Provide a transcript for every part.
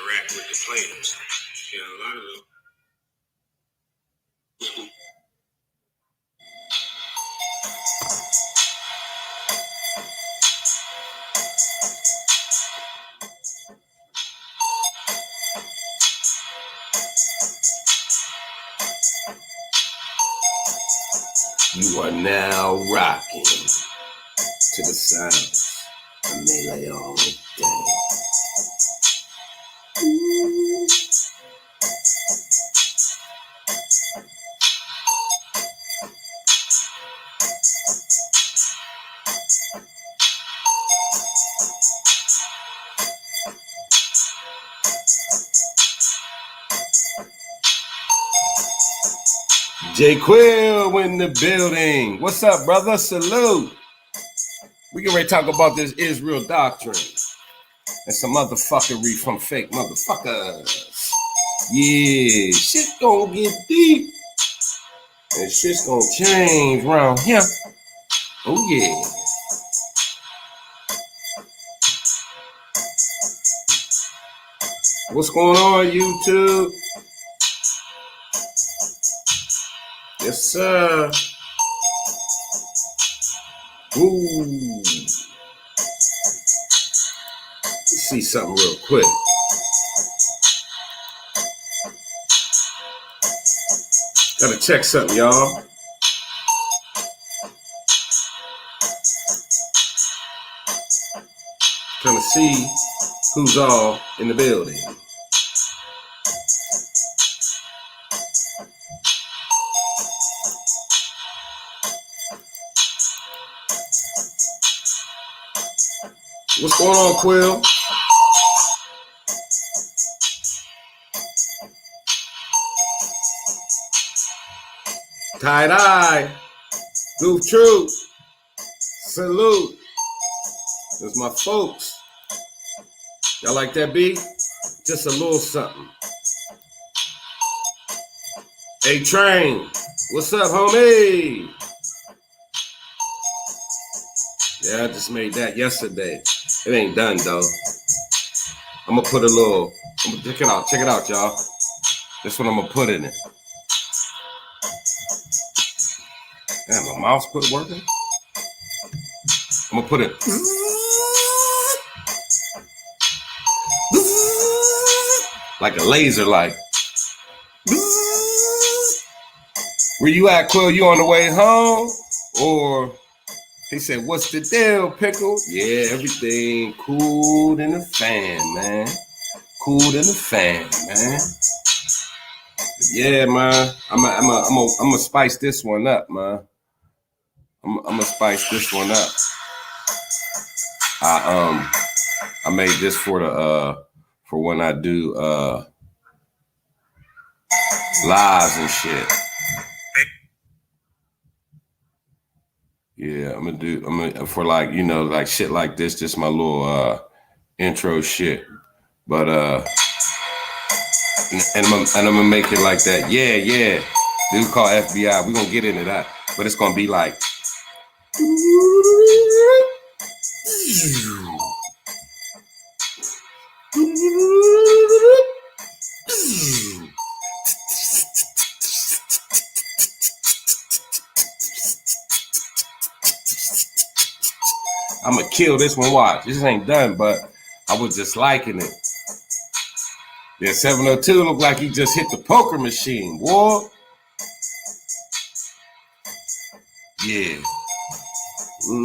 interact with the players. You know, a lot of them. You are now rocking to the sounds of Maylay all day. J Quill in the building. What's up, brother? Salute. We can ready to talk about this Israel doctrine and some motherfuckery from fake motherfuckers. Yeah, shit gonna get deep and shit's gonna change around here. Oh yeah. What's going on, YouTube? Yes, sir. Ooh. Let's see something real quick. Gotta check something, y'all. Trying to see who's all in the building. What's going on, Quill? Tie-dye. Goof Truth. Salute. That's my folks. Y'all like that beat? Just a little something. A-Train. What's up, homie? Yeah, I just made that yesterday. It ain't done, though. I'm going to put a little... Check it out. Check it out, y'all. That's what I'm going to put in it. Damn, my mouse quit working? I'm going to put it... like a laser, like... Where you at, Quill? You on the way home? Or... He said, what's the deal, Pickle? Yeah, everything cool in the fan, man. Cool in the fan, man. But yeah, man. I'm gonna spice this one up, man. I'm gonna spice this one up. I made this for the for when I do lives and shit. Yeah, I'm gonna for like, you know, like shit like this, just my little intro shit. But and I'm gonna make it like that. Yeah. Dude called FBI. We're gonna get into that. But it's gonna be like I'm gonna kill this one. Watch. This ain't done, but I was just liking it. Yeah, 702 looked like he just hit the poker machine, boy. Yeah. I'm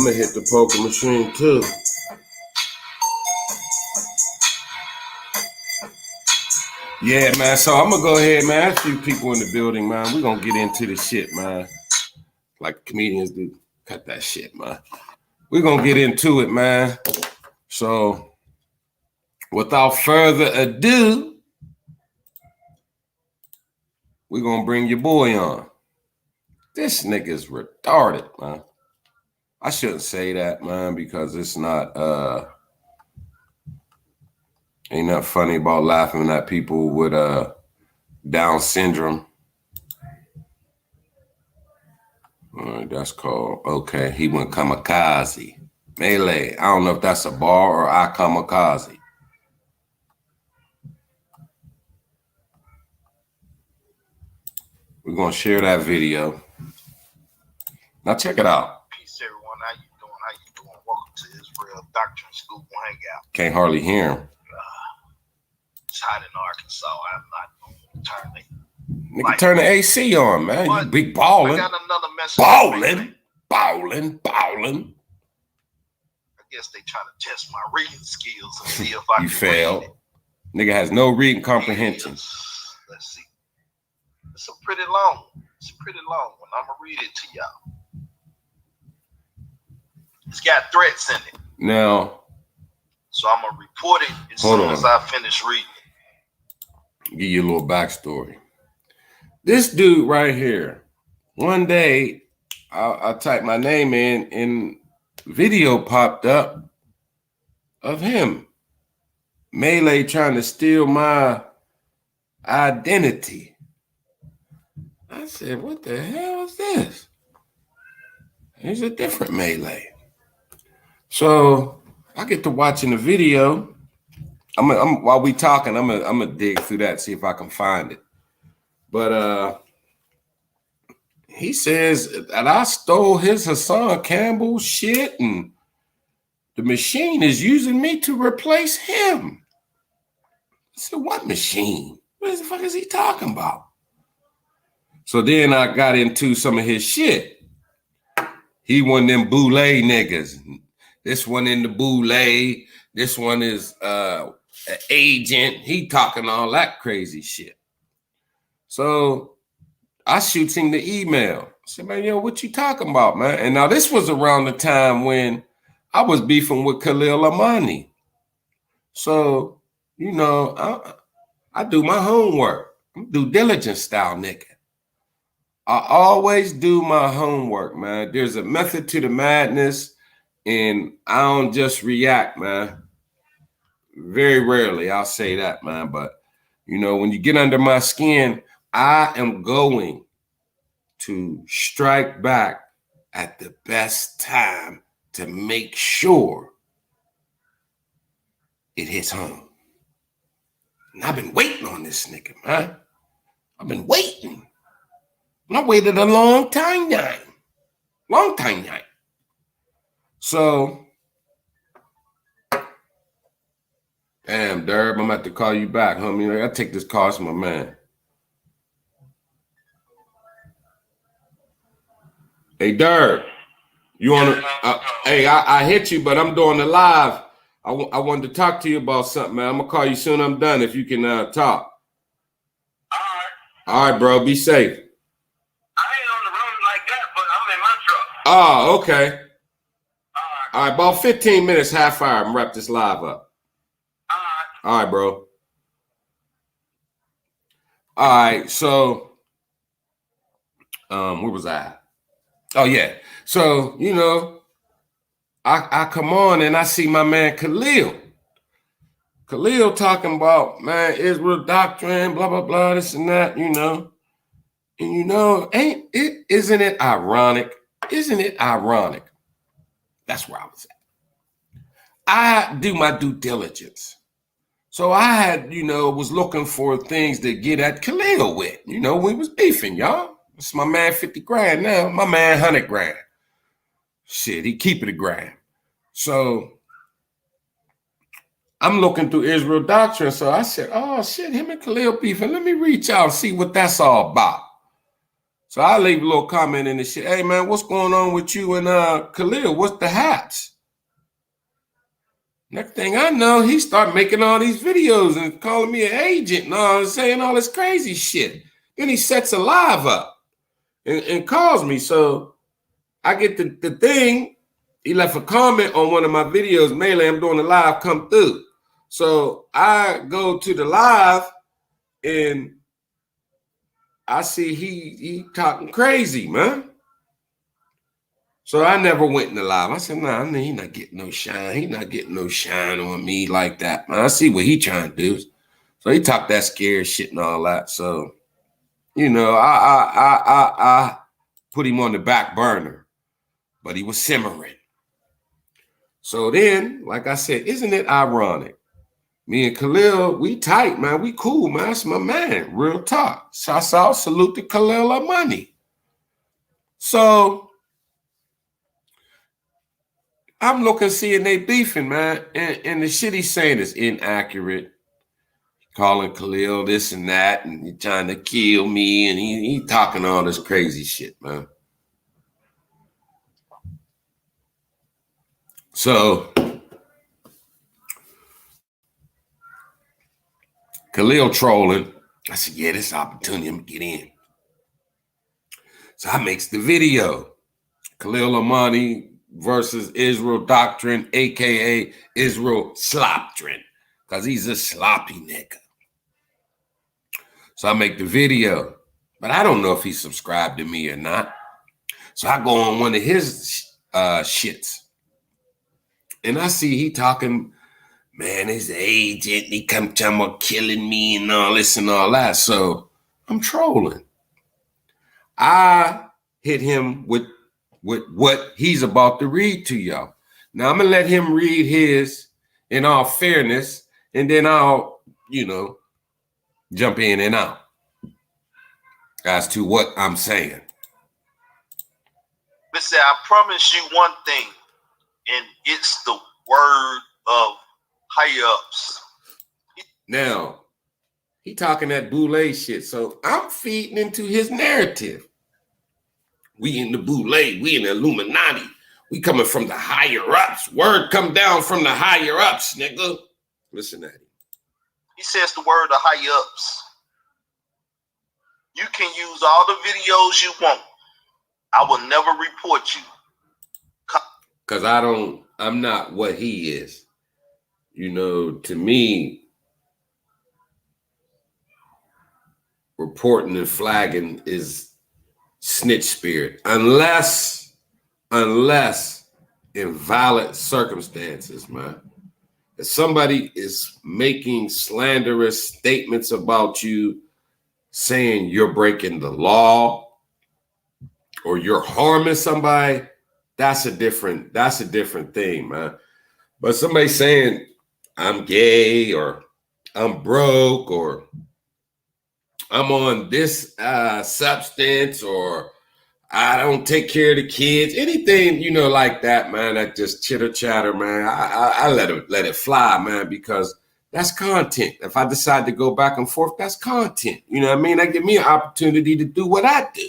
gonna hit the poker machine too. Yeah, man. So I'm gonna go ahead, man. A few people in the building, man. We're gonna get into the shit, man. Like comedians do. Cut that shit, man. We're gonna get into it, man. So without further ado, we're gonna bring your boy on. This nigga's retarded, man. I shouldn't say that, man, because it's not ain't nothing funny about laughing at people with Down syndrome. All right, that's called, okay, he went kamikaze. Maylay. I don't know if that's a bar or I kamikaze. We're going to share that video. Now check it out. Peace, everyone. How you doing? How you doing? Welcome to Israel Doctrine School Hangout. Can't hardly hear him. It's hot in Arkansas. I'm not going to turn the Nigga, turn the AC on, man. You big ballin'. I got another message. Ballin'. I guess they trying to test my reading skills and see if I You can failed. read it. Nigga has no reading comprehension. Let's see. It's a pretty long. It's a pretty long one. I'm going to read it to y'all. It's got threats in it. Now. So I'm going to report it as soon as I finish reading it. Give you a little backstory. This dude right here, one day I typed my name in and video popped up of him. Maylay trying to steal my identity. I said, what the hell is this? He's a different Maylay. So I get to watching the video. While we talking, I'm gonna dig through that, see if I can find it. But he says that I stole his Hassan Campbell shit and the machine is using me to replace him. I said, what machine? What the fuck is he talking about? So then I got into some of his shit. He one of them boule niggas. This one in the boule. This one is an agent. He talking all that crazy shit. So I shoots him the email. I said, man, yo, what you talking about, man? And now this was around the time when I was beefing with Khalil Amani. So, you know, I do my homework. I'm due diligence style nigga. I always do my homework, man. There's a method to the madness, and I don't just react, man. Very rarely I'll say that, man. But, you know, when you get under my skin, I am going to strike back at the best time to make sure it hits home. And I've been waiting on this nigga, man. I've been waiting. And I waited a long time now. Long time now. So, damn, Derb, I'm about to call you back, homie. I gotta take this call from my man. Hey, Derb, you on the, hey, I hit you, but I'm doing the live. I wanted to talk to you about something, man. I'm gonna call you soon I'm done if you can talk. All right, bro, be safe. Oh, okay. All right, about 15 minutes, half hour. I'm wrap this live up. All right, bro. All right, so where was I? Oh, yeah. So, you know, I come on and I see my man Khalil. Khalil talking about, man, Israel doctrine, blah, blah, blah, this and that, you know. And, you know, isn't it ironic? Isn't it ironic? That's where I was at. I do my due diligence. So I had, you know, was looking for things to get at Khalil with. You know, we was beefing, y'all. It's my man 50 grand now. My man 100 grand. Shit, he keep it a grand. So I'm looking through Israel doctrine. So I said, oh, shit, him and Khalil beefing. Let me reach out and see what that's all about. So I leave a little comment in the shit. Hey, man, what's going on with you and Khalil? What's the haps? Next thing I know, he started making all these videos and calling me an agent and saying all this crazy shit. Then he sets a live up and calls me. So I get the thing. He left a comment on one of my videos. Maylay, I'm doing a live, come through. So I go to the live and I see he talking crazy, man. So I never went in the live. I said, nah, he not getting no shine. He not getting no shine on me like that, man. I see what he trying to do. So he talked that scared shit and all that. So, you know, I put him on the back burner, but he was simmering. So then, like I said, isn't it ironic? Me and Khalil, we tight, man. We cool, man. That's my man. Real talk. Shouts out, salute to Khalil Money. So I'm looking, seeing they beefing, man. And the shit he's saying is inaccurate. Calling Khalil this and that, and he trying to kill me, and he talking all this crazy shit, man. So Khalil trolling. I said, yeah, this opportunity, I'm gonna get in. So I makes the video. Khalil Amani versus Israel Doctrine, aka Israel Sloptrine, because he's a sloppy nigga. So I make the video, but I don't know if he subscribed to me or not. So I go on one of his shits, and I see he talking, man, his agent, he come talking about killing me and all this and all that. So I'm trolling. I hit him with what he's about to read to y'all. Now I'm gonna let him read his in all fairness, and then I'll, jump in and out as to what I'm saying. Listen, I promise you one thing, and it's the word of higher ups. Now, he talking that boule shit, so I'm feeding into his narrative. We in the boule, we in the Illuminati. We coming from the higher ups. Word come down from the higher ups, nigga. Listen at him. He says the word of higher ups. You can use all the videos you want. I will never report you. Because I'm not what he is. To me, reporting and flagging is snitch spirit. Unless in valid circumstances, man. If somebody is making slanderous statements about you, saying you're breaking the law or you're harming somebody, that's a different thing, man. But somebody saying I'm gay or I'm broke or I'm on this substance or I don't take care of the kids, anything, like that, man, that just chitter chatter, man. I let it fly, man, because that's content. If I decide to go back and forth, that's content. You know what I mean? That give me an opportunity to do what I do.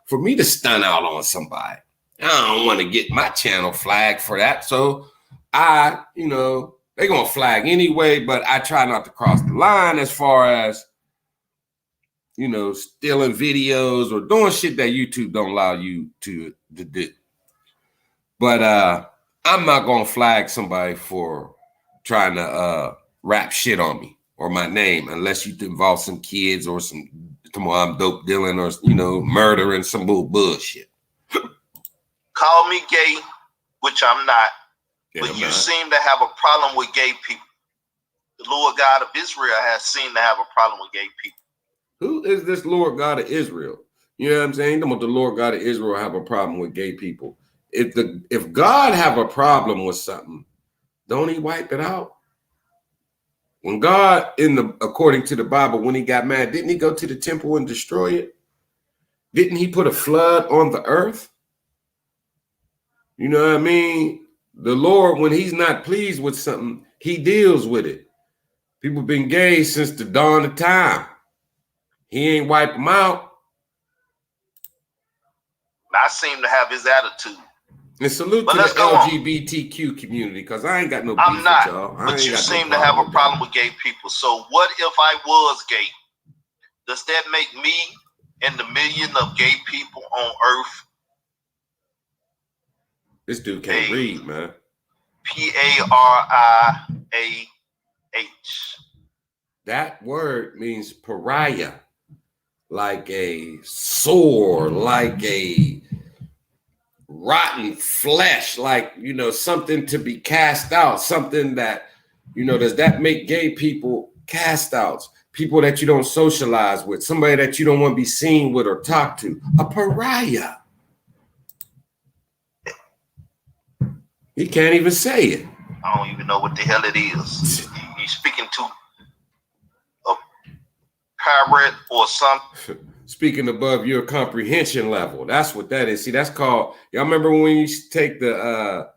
For me to stun out on somebody, I don't want to get my channel flagged for that. So they're going to flag anyway, but I try not to cross the line as far as, stealing videos or doing shit that YouTube don't allow you to do. But I'm not going to flag somebody for trying to rap shit on me or my name unless you involve some kids or I'm dope dealing or, murdering some bullshit. Call me gay, which I'm not. Yeah, but you seem to have a problem with gay people. The Lord God of Israel has seemed to have a problem with gay people. Who is this Lord God of Israel? You know what I'm saying? The Lord God of Israel have a problem with gay people. If God have a problem with something, don't he wipe it out? When God, according to the Bible, when he got mad, didn't he go to the temple and destroy it? Didn't he put a flood on the earth? You know what I mean? The Lord, when he's not pleased with something, he deals with it. People been gay since the dawn of time. He ain't wipe them out. I seem to have his attitude. And salute to the LGBTQ community, because I ain't got no beef with y'all. But you seem to have a problem with gay people. So what if I was gay? Does that make me and the million of gay people on earth? This dude can't read, man. P-A-R-I-A-H. That word means pariah, like a sore, like a rotten flesh, like, something to be cast out, something that, does that make gay people cast outs? People that you don't socialize with, somebody that you don't want to be seen with or talk to, a pariah. He can't even say it. I don't even know what the hell it is. He's speaking to a parrot or something. Speaking above your comprehension level. That's what that is. See, that's called, y'all remember when you used to take the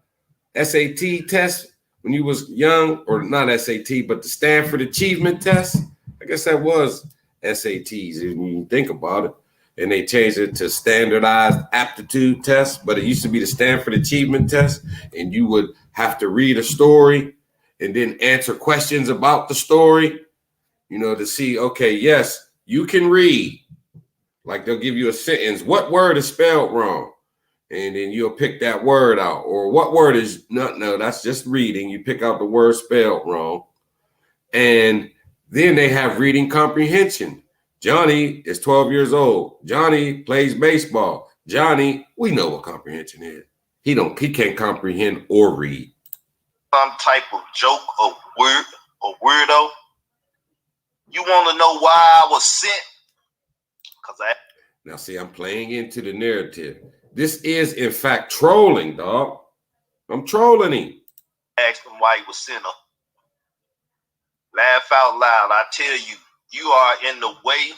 SAT test when you was young, or not SAT, but the Stanford Achievement Test? I guess that was SATs, if you think about it. And they changed it to standardized aptitude test, but it used to be the Stanford Achievement Test, and you would have to read a story and then answer questions about the story, you know, to see, okay, yes, you can read. Like they'll give you a sentence. What word is spelled wrong? And then you'll pick that word out. Or what word is, no, that's just reading. You pick out the word spelled wrong. And then they have reading comprehension. Johnny is 12 years old. Johnny plays baseball. Johnny, we know what comprehension is. He can't comprehend or read. Some type of joke or weirdo. You want to know why I was sent? Now, see, I'm playing into the narrative. This is, in fact, trolling, dog. I'm trolling him. Asked him why he was sent up. Laugh out loud. I tell you, you are in the way.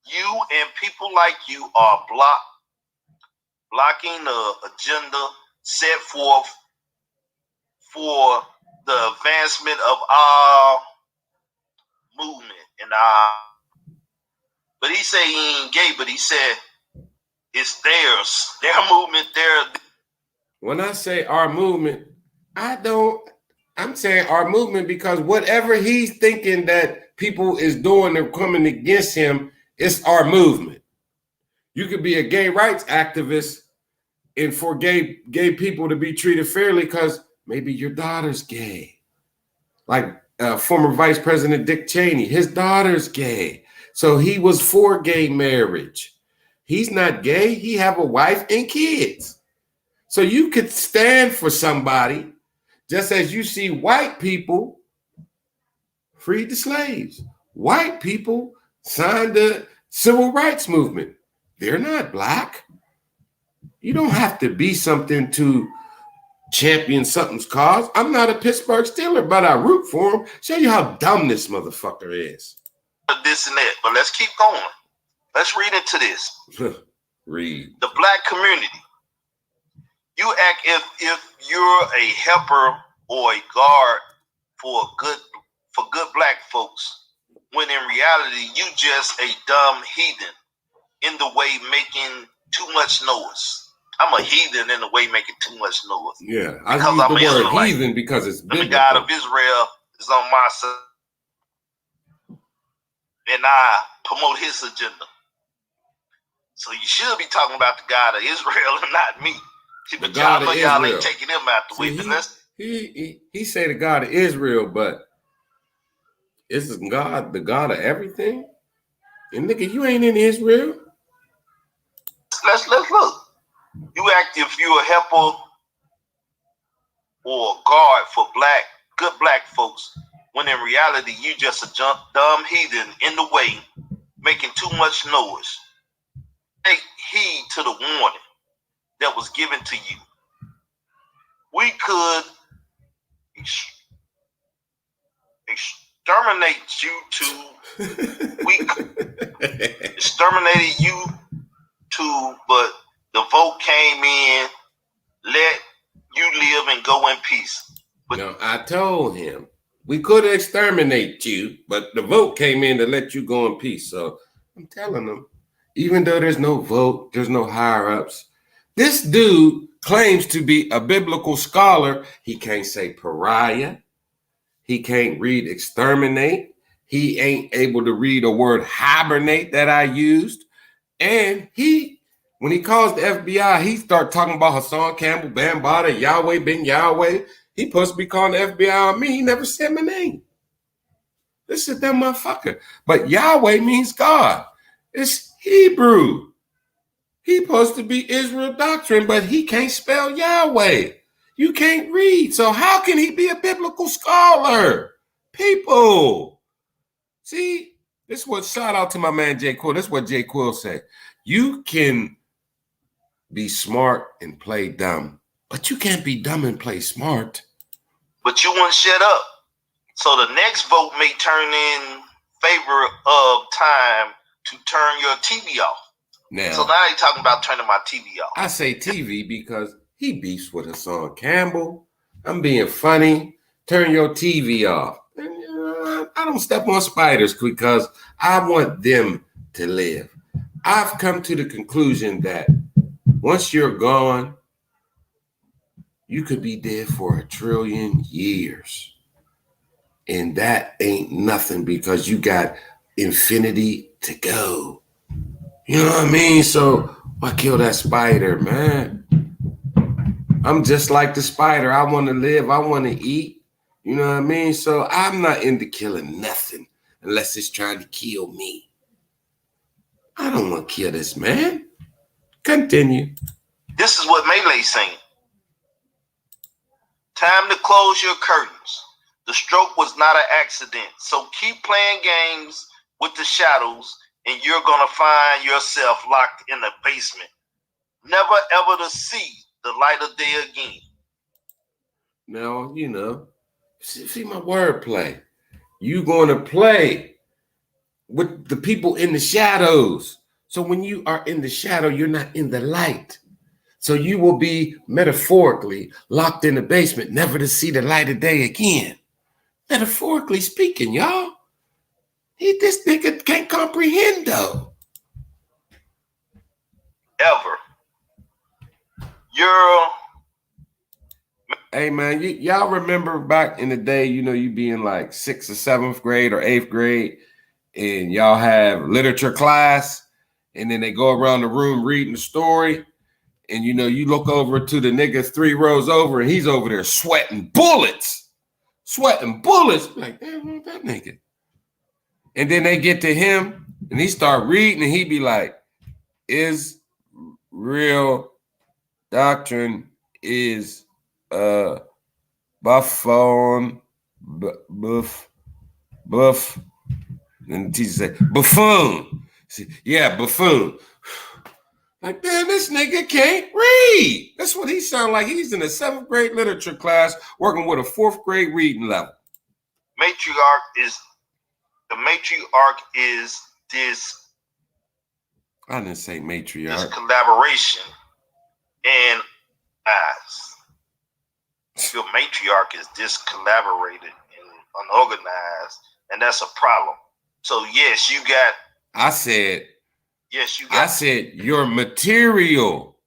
You and people like you are blocking the agenda set forth for the advancement of our movement and our. But he said he ain't gay, but he said it's theirs, their movement, When I say our movement, I'm saying our movement because whatever he's thinking that people is doing, they're coming against him, it's our movement. You could be a gay rights activist and for gay people to be treated fairly because maybe your daughter's gay. Like former Vice President Dick Cheney, his daughter's gay. So he was for gay marriage. He's not gay. He have a wife and kids. So you could stand for somebody just as you see white people freed the slaves. White people signed the civil rights movement. They're not black. You don't have to be something to champion something's cause. I'm not a Pittsburgh Steeler, but I root for him. Show you how dumb this motherfucker is. This and that, but let's keep going. Let's read into this. Read. The black community. You act if you're a helper or a guard for good black folks, when in reality you just a dumb heathen in the way making too much noise. I'm a heathen in the way making too much noise. Yeah, I use the word Israelite. Heathen because it's biblical. The God of Israel is on my side, and I promote his agenda. So you should be talking about the God of Israel and not me. See, but y'all ain't taking him out the way. He say the God of Israel, but isn't God the God of everything? And nigga, you ain't in Israel. Let's look. You act if you're a helper or a guard for good black folks, when in reality you just a dumb heathen in the way, making too much noise. Take heed to the warning that was given to you. We could exterminate you exterminated you too, but the vote came in, let you live and go in peace. But no, I told him we could exterminate you, but the vote came in to let you go in peace. So I'm telling them, even though there's no vote, there's no higher ups. This dude claims to be a biblical scholar. He can't say pariah. He can't read exterminate. He ain't able to read a word hibernate that I used. And when he calls the FBI, he start talking about Hassan Campbell, Bambada, Yahweh Ben Yahweh. He supposed to be calling the FBI on me. He never said my name. This is that motherfucker. But Yahweh means God. It's Hebrew. He supposed to be Israel doctrine, but he can't spell Yahweh. You can't read. So how can he be a biblical scholar? People. See, this is what, shout out to my man J. Quill. This is what J. Quill said. You can be smart and play dumb, But you can't be dumb and play smart. But you won't shut up. So the next vote may turn in favor of time to turn your TV off. Now, so now you're talking about turning my TV off. I say TV because he beefs with Hassan Campbell. I'm being funny. Turn your TV off. And, I don't step on spiders because I want them to live. I've come to the conclusion that once you're gone, you could be dead for 1 trillion years. And that ain't nothing because you got infinity to go. You know what I mean? So why kill that spider, man? I'm just like the spider. I want to live. I want to eat. You know what I mean? So I'm not into killing nothing unless it's trying to kill me. I don't want to kill this man. Continue. This is what Maylay's saying. Time to close your curtains. The stroke was not an accident. So keep playing games with the shadows and you're going to find yourself locked in the basement. Never ever to see the light of day again. Now, see my wordplay. You going to play with the people in the shadows. So when you are in the shadow, you're not in the light. So you will be metaphorically locked in the basement, never to see the light of day again. Metaphorically speaking, y'all. This nigga can't comprehend though. Ever. Hey man, y'all remember back in the day, you be in like 6th or 7th grade or 8th grade, and y'all have literature class, and then they go around the room reading the story, and you look over to the nigga 3 rows over, and he's over there sweating bullets. Like, damn, that nigga. And then they get to him, and he start reading, and he be like, is real doctrine is buffon, buff. And the teacher say, buffoon. See, yeah, buffoon. Like, man, this nigga can't read. That's what he sound like. He's in a 7th grade literature class working with a 4th grade reading level. The matriarch is this. I didn't say matriarch. This collaboration and your matriarch is discollaborated and unorganized, and that's a problem. So yes, you got. I said. Yes, you got. I said your material.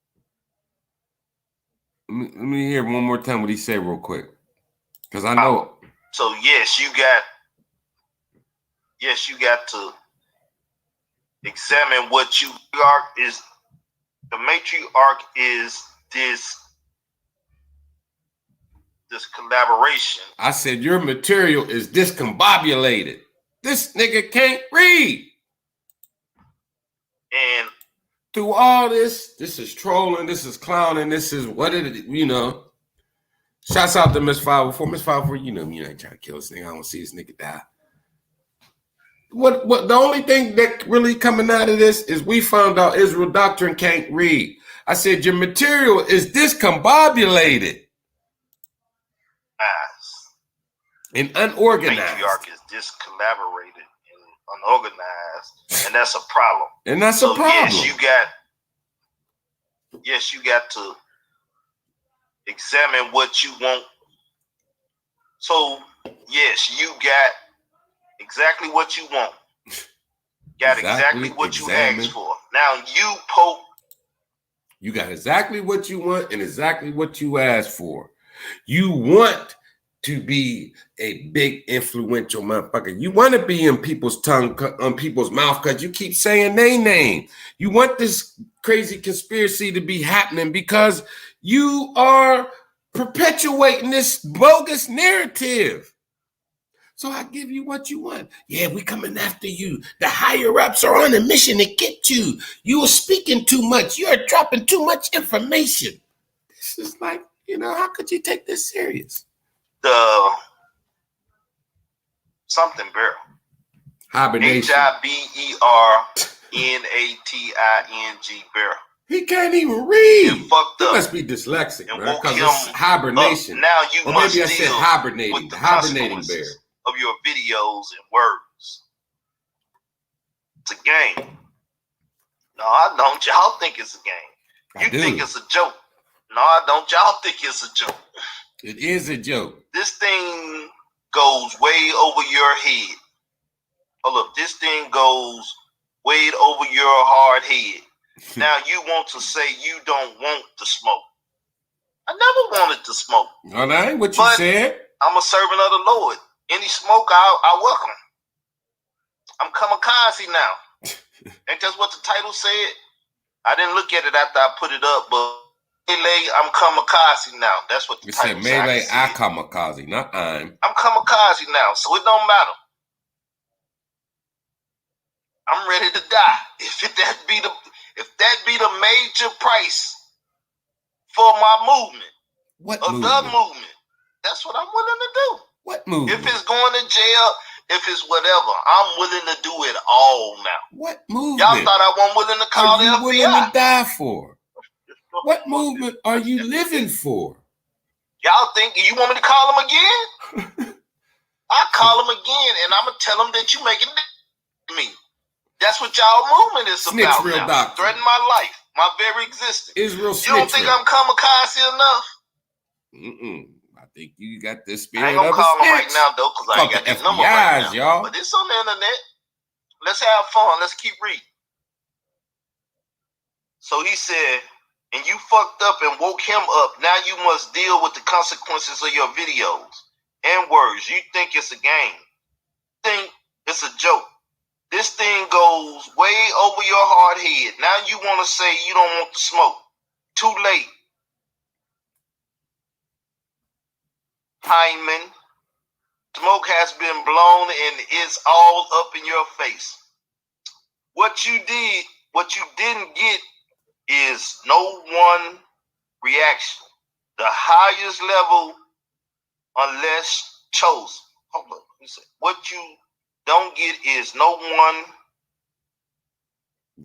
Let me hear one more time what he said real quick, because I know. So yes, you got. Yes, you got to examine what you are. Is the matriarch is this collaboration. I said your material is discombobulated. This nigga can't read. And through all this is trolling, this is clowning, this is what it is, Shouts out to Miss 504. Miss 504, you ain't trying to kill this nigga. I don't see this nigga die. What the only thing that really coming out of this is we found out Israel doctrine can't read. I said your material is discombobulated. And unorganized. The matriarch is discollaborated and unorganized, and that's a problem. And that's a problem. Yes, you got to examine what you want. So yes, you got exactly what you want. Got exactly what you asked for. Now you got exactly what you want and exactly what you asked for. You want to be a big influential motherfucker. You want to be in people's tongue, on people's mouth, because you keep saying their name. You want this crazy conspiracy to be happening because you are perpetuating this bogus narrative. So I give you what you want. Yeah, we coming after you. The higher ups are on a mission to get you. You are speaking too much. You are dropping too much information. This is like, how could you take this serious? The something barrel. Hibernation. HIBERNATING barrel. He can't even read. And fucked He up. must be dyslexic, And man, woke because him it's hibernation. up. Now you Or must maybe I said deal hibernating. with The the hibernating bear. consequences of your videos and words. It's a game. No, I don't. Y'all think it's a game. You think it's a joke. No, I don't. Y'all think it's a joke. It is a joke. This thing goes way over your head. Oh, look, this thing goes way over your hard head. Now you want to say you don't want to smoke. I never wanted to smoke. No, that ain't what you said. I'm a servant of the Lord. Any smoke, I welcome. I'm kamikaze now. Ain't that what the title said? I didn't look at it after I put it up, but Maylay, I'm kamikaze now. That's what the title said. Maylay, I kamikaze, not I'm kamikaze now, so it don't matter. I'm ready to die. If that be the major price for my movement, the movement, that's what I'm willing to do. What movement? If it's going to jail, if it's whatever, I'm willing to do it all now. What movement? Y'all thought I wasn't willing to call the FBI. Are you willing to die for? What movement are you living for? Y'all think you want me to call them again? I'll call them again, and I'm going to tell them that you making me. That's what y'all movement is snitch about real now. Doctrine. Threaten my life, my very existence. Israel you don't think I'm kamikaze enough? I think you got the spirit I ain't gonna of call a them right now, though, because I ain't got the that number right now. y'all. But it's on the internet. Let's have fun. Let's keep reading. So he said, and you fucked up and woke him up. Now you must deal with the consequences of your videos and words. You think it's a game. Think it's a joke. This thing goes way over your hard head. Now you want to say you don't want to smoke. Too late. Hyman. Smoke has been blown and it's all up in your face. What you didn't get is no one reaction. The highest level unless chosen. Hold up. What you don't get is no one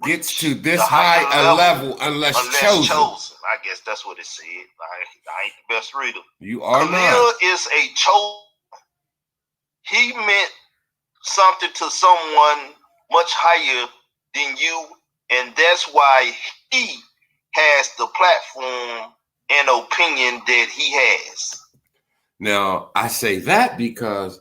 gets to this high a level unless chosen. I guess that's what it said. I ain't the best reader. You are Khalil not. is a chosen. He meant something to someone much higher than you, and that's why he has the platform and opinion that he has. Now, I say that because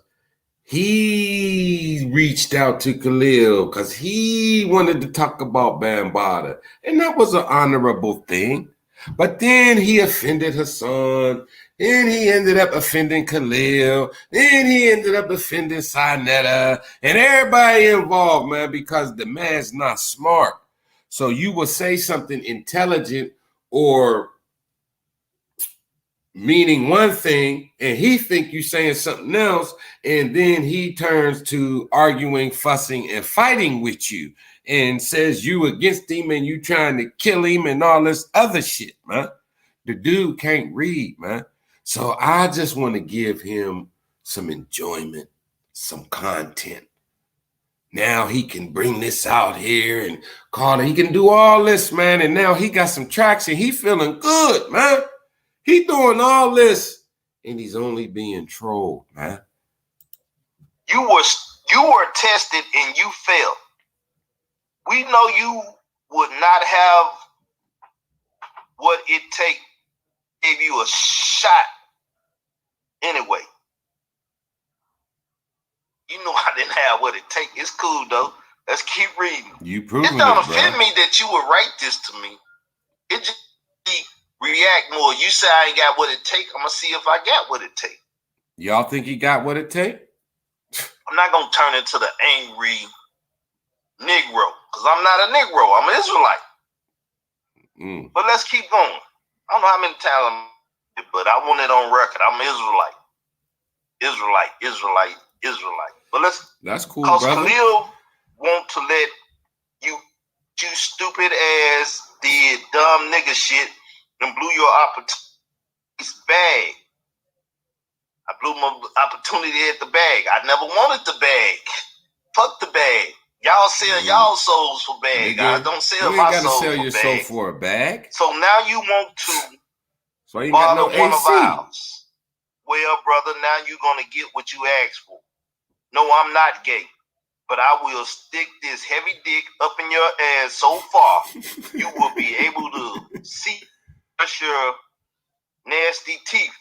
he reached out to Khalil because he wanted to talk about Bambaataa, and that was an honorable thing. But then he offended Hassan, then he ended up offending Khalil, then he ended up offending Sinetta, and everybody involved, man, because the man's not smart. So you will say something intelligent or meaning one thing, and he think you saying something else, and then he turns to arguing, fussing, and fighting with you, and says you against him and you trying to kill him and all this other shit, man. The dude can't read, man. So I just want to give him some enjoyment, some content. Now he can bring this out here and call it. He can do all this, man, and now he got some traction. He feeling good, man. He doing all this, and he's only being trolled, man. You were tested and you failed. We know you would not have what it takes. Gave you a shot anyway. You know I didn't have what it takes. It's cool though. Let's keep reading. You proving it don't it, offend me that you would write this to me. It just react more. You say I ain't got what it take. I'm gonna see if I got what it take. Y'all think he got what it take? I'm not gonna turn into the angry Negro because I'm not a Negro. I'm an Israelite. But let's keep going. I don't know how many times, but I want it on record. I'm an Israelite. But that's cool, because brother. Khalil want to let you stupid ass did dumb nigga shit and blew your opportunity bag. I blew my opportunity at the bag. I never wanted the bag. Fuck the bag. Y'all Y'all sell y'all souls for bag, guys. Don't sell my soul for bag. You ain't gotta sell your soul for a bag. So now you want to so you got no one AC. of ours. Well, brother, now you're gonna get what you asked for. No, I'm not gay, but I will stick this heavy dick up in your ass so far you will be able to see your nasty teeth.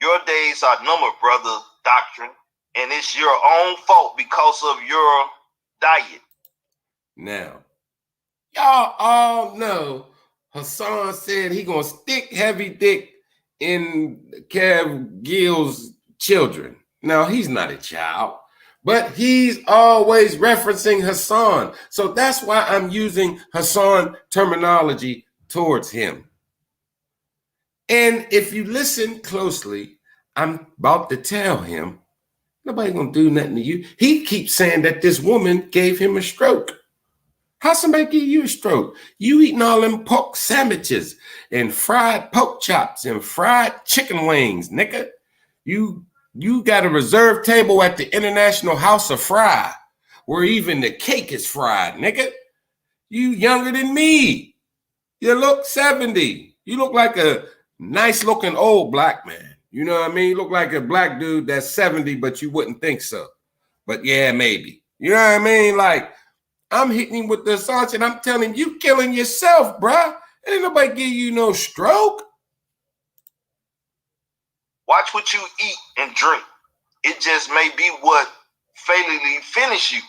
Your days are numbered, brother, doctrine, and it's your own fault because of your diet. Now, y'all all know Hassan said he gonna stick heavy dick in Kev Gill's children. Now, he's not a child, but he's always referencing Hassan. So that's why I'm using Hassan terminology towards him. And if you listen closely, I'm about to tell him, nobody gonna do nothing to you. He keeps saying that this woman gave him a stroke. How somebody give you a stroke? You eating all them pork sandwiches and fried pork chops and fried chicken wings, nigga. You got a reserved table at the International House of Fry, where even the cake is fried, nigga. You younger than me. You look 70. You look like a nice looking old black man. You know what I mean? You look like a black dude that's 70, but you wouldn't think so. But yeah, maybe. You know what I mean? Like, I'm hitting him with the assault and I'm telling him, you killing yourself, bruh. Ain't nobody give you no stroke. Watch what you eat and drink. It just may be what fatally finish you.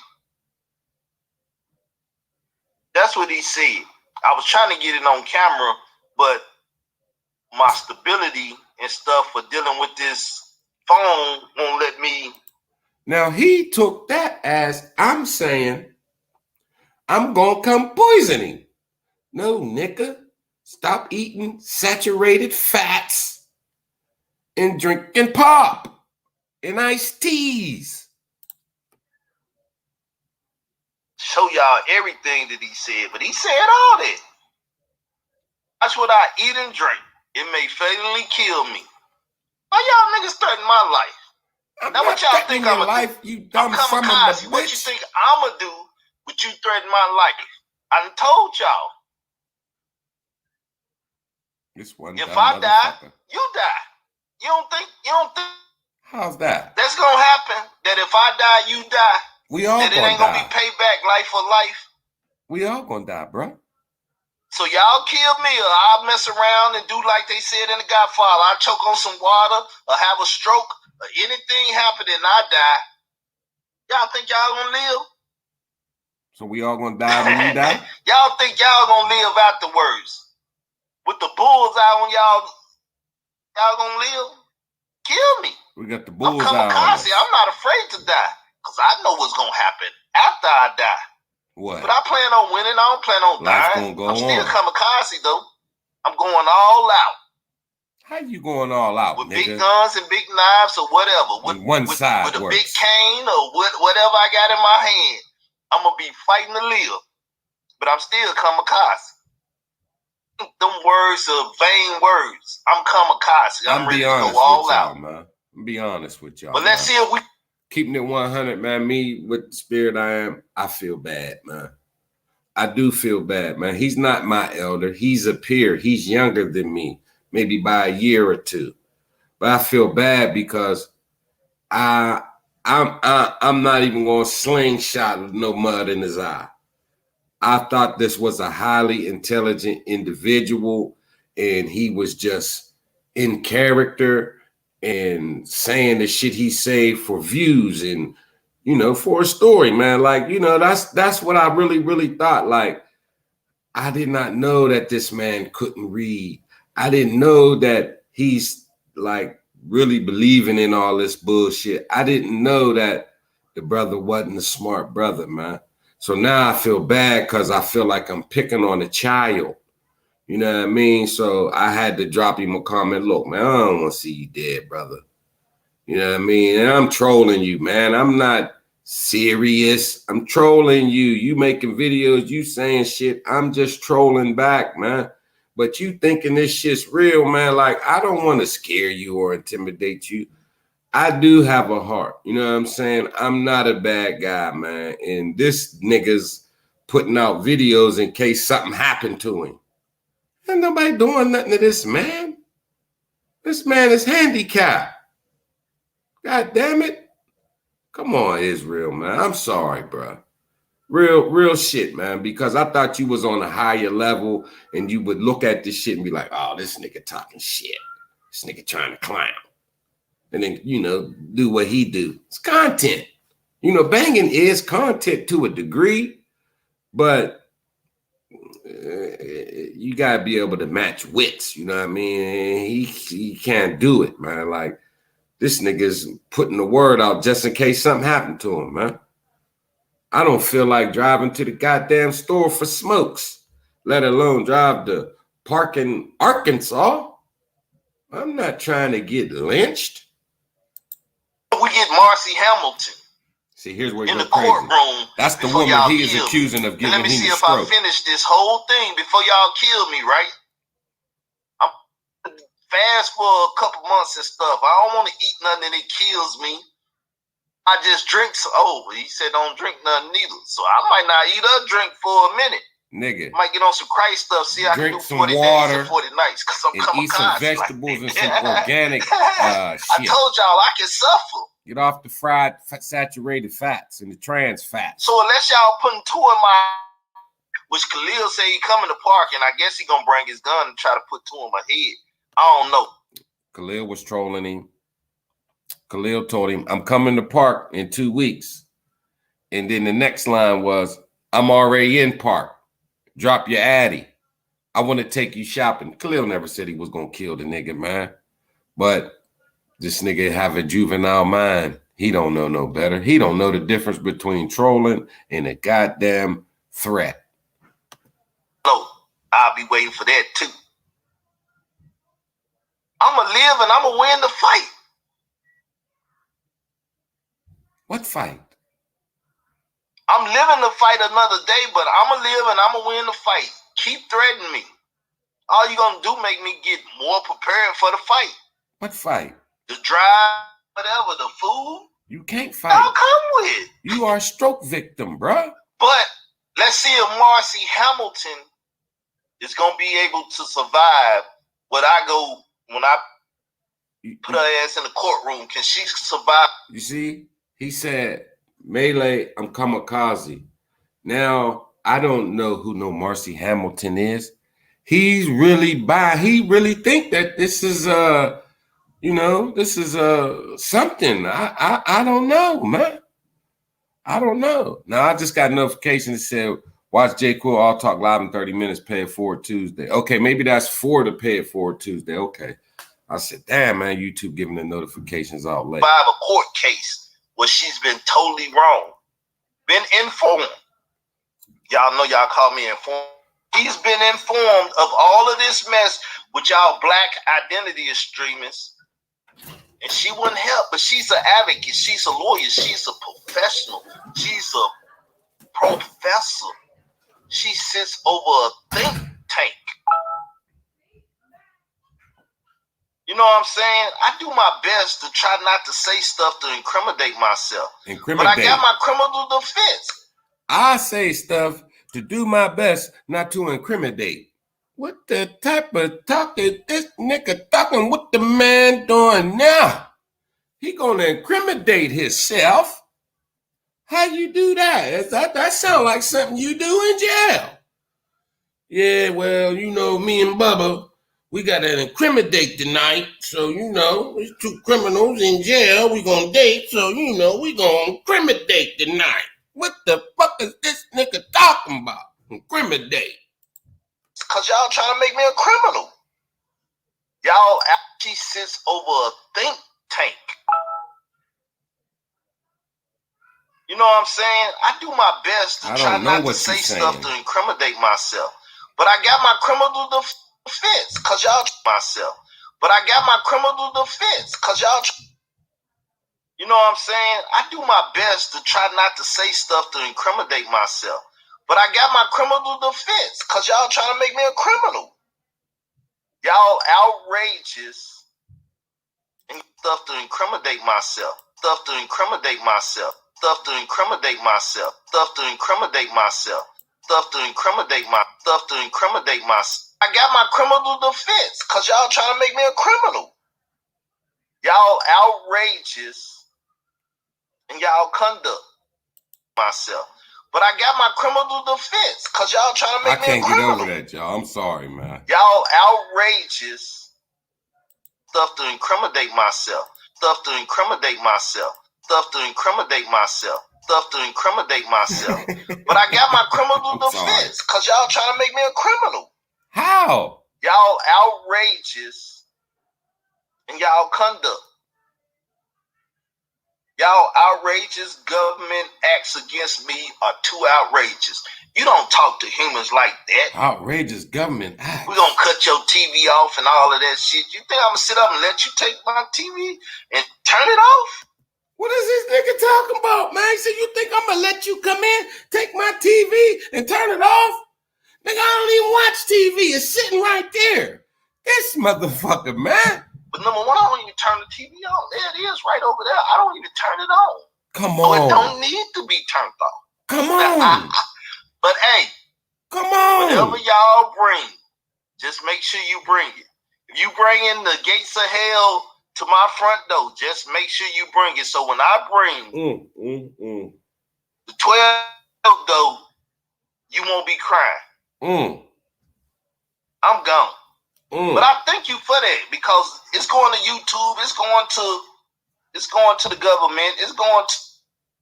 That's what he said. I was trying to get it on camera, but my stability and stuff for dealing with this phone won't let me. Now, he took that as I'm saying, I'm going to come poison him. No, nigga. Stop eating saturated fats and drinking pop and iced teas. Show y'all everything that he said, but he said all that. That's what I eat and drink. It may fatally kill me. Why y'all niggas threaten my life? Now what y'all think I'm gonna do? You dumb kamikaze. What you think I'm gonna do? But you threaten my life? I done told y'all. This one. If I die, you die. You don't think? How's that? That's gonna happen. That if I die, you die. We all that it ain't gonna be payback life for life. We all gonna die, bro. So y'all kill me, or I'll mess around and do like they said in The Godfather. I'll choke on some water, or have a stroke, or anything happen and I die. Y'all think y'all gonna live? So we all gonna die when you die? Y'all think y'all gonna live afterwards? With the bullseye on y'all gonna live? Kill me. We got the bullseye on us. I'm not afraid to die, because I know what's gonna happen after I die. What? But I plan on winning. I don't plan on dying. I'm still kamikaze though. I'm going all out. How you going all out, with nigga? Big guns and big knives or whatever. With side with a big cane or whatever I got in my hand. I'm gonna be fighting to live, but I'm still kamikaze. Them words are vain words. I'm kamikaze. I'm ready to go all out, man. Be honest with y'all. But let's see if we keeping it 100, man. Me with the spirit I am, I feel bad, man. I do feel bad, man. He's not my elder. He's a peer. He's younger than me, maybe by a year or two. But I feel bad because I'm not even gonna slingshot with no mud in his eye. I thought this was a highly intelligent individual, and he was just in character and saying the shit he said for views and, you know, for a story, man. Like, you know, that's what I really thought. Like, I did not know that this man couldn't read. I didn't know that he's like really believing in all this bullshit. I didn't know that the brother wasn't a smart brother, man. So now I feel bad because I feel like I'm picking on a child. You know what I mean? So I had to drop him a comment. Look, man, I don't want to see you dead, brother. You know what I mean? And I'm trolling you, man. I'm not serious. I'm trolling you. You making videos, you saying shit. I'm just trolling back, man. But you thinking this shit's real, man. Like, I don't want to scare you or intimidate you. I do have a heart. You know what I'm saying? I'm not a bad guy, man. And this nigga's putting out videos in case something happened to him. Ain't nobody doing nothing to this man. This man is handicapped. God damn it. Come on, Israel, man. I'm sorry, bro. Real shit, man. Because I thought you was on a higher level and you would look at this shit and be like, oh, this nigga talking shit. This nigga trying to clown. And then, you know, do what he do. It's content. You know, banging is content to a degree, but you got to be able to match wits. You know what I mean? He can't do it, man. Like, this nigga's putting the word out just in case something happened to him, man. I don't feel like driving to the goddamn store for smokes, let alone drive to park in Arkansas. I'm not trying to get lynched. We get Marcy Hamilton. See, here's where in you're the crazy. Courtroom. That's the woman he is accusing of giving him a stroke. Let me see if I finish this whole thing before y'all kill me, right? I'm fast for a couple months and stuff. I don't want to eat nothing that kills me. I just drink. He said don't drink nothing neither. So I might not eat or drink for a minute. Nigga. Might get on some Christ stuff. See, I can do 40 days and 40 nights because I'm and eat some vegetables and some organic shit. I told y'all I can suffer. Get off the fried, saturated fats and the trans fats. So unless y'all putting two in my, which Khalil say he come in the park, and I guess he gonna bring his gun and try to put two in my head. I don't know. Khalil was trolling him. Khalil told him, I'm coming to park in 2 weeks. And then the next line was, I'm already in park. Drop your addy. I want to take you shopping. Khalil never said he was going to kill the nigga, man. But this nigga have a juvenile mind. He don't know no better. He don't know the difference between trolling and a goddamn threat. No, I'll be waiting for that too. I'm going to live and I'm going to win the fight. What fight? I'm living to fight another day, but I'm going to live and I'm going to win the fight. Keep threatening me. All you going to do make me get more prepared for the fight. What fight? The drive, whatever, the food. You can't fight. Y'all come with. You are a stroke victim, bruh. But let's see if Marcy Hamilton is going to be able to survive when I put her ass in the courtroom. Can she survive? You see, he said, Maylay, I'm kamikaze. Now, I don't know who no Marcy Hamilton is. He really think that this is something. I don't know, man. I don't know. Now I just got a notification that said, watch J. Quill All Talk Live in 30 minutes, pay it forward Tuesday. Okay, maybe that's for the pay it forward Tuesday. Okay. I said, damn, man, YouTube giving the notifications out late. I have a court case where she's been totally wrong. Been informed. Y'all know y'all call me informed. He's been informed of all of this mess with y'all black identity extremists. And she wouldn't help, but she's an advocate. She's a lawyer. She's a professional. She's a professor. She sits over a think tank. You know what I'm saying? I do my best to try not to say stuff to incriminate myself. But I got my criminal defense. I say stuff to do my best not to incriminate. What the type of talk is this nigga talking? What the man doing now? He gonna incriminate himself? How you do that? That sound like something you do in jail. Yeah, well, you know, me and Bubba, we gotta incriminate tonight. So, you know, there's two criminals in jail. We gonna date. So, you know, we gonna incriminate tonight. What the fuck is this nigga talking about? Incriminate. Because y'all trying to make me a criminal. Y'all actually sits over a think tank. You know what I'm saying? I do my best to try not to say stuff to incriminate myself. But I got my criminal defense because y'all myself. But I got my criminal defense because y'all. You know what I'm saying? I do my best to try not to say stuff to incriminate myself. But I got my criminal defense because y'all trying to make me a criminal. Y'all outrageous and stuff to incriminate myself. Stuff to incriminate myself. Stuff to incriminate myself. Stuff to incriminate myself. Stuff to incriminate myself. I got my criminal defense because y'all trying to make me a criminal. Y'all outrageous in y'all conduct myself. But I got my criminal defense because y'all trying to make me a criminal. I can't get over that, y'all. I'm sorry, man. Y'all outrageous. Stuff to incriminate myself. Stuff to incriminate myself. Stuff to incriminate myself. Stuff to incriminate myself. But I got my criminal defense because y'all trying to make me a criminal. How? Y'all outrageous in y'all conduct. Y'all outrageous government acts against me are too outrageous. You don't talk to humans like that. Outrageous government acts. We're going to cut your TV off and all of that shit. You think I'm going to sit up and let you take my TV and turn it off? What is this nigga talking about, man? So you think I'm going to let you come in, take my TV and turn it off? Nigga, I don't even watch TV. It's sitting right there. This motherfucker, man. But number one, I don't even turn the TV on. There it is right over there. I don't even turn it on. Come on. So it don't need to be turned off. Come on. But hey, come on. Whatever y'all bring, just make sure you bring it. If you bring in the gates of hell to my front door, just make sure you bring it. So when I bring the 12 door, you won't be crying. I'm gone. But I thank you for that because it's going to YouTube, it's going to the government, it's going to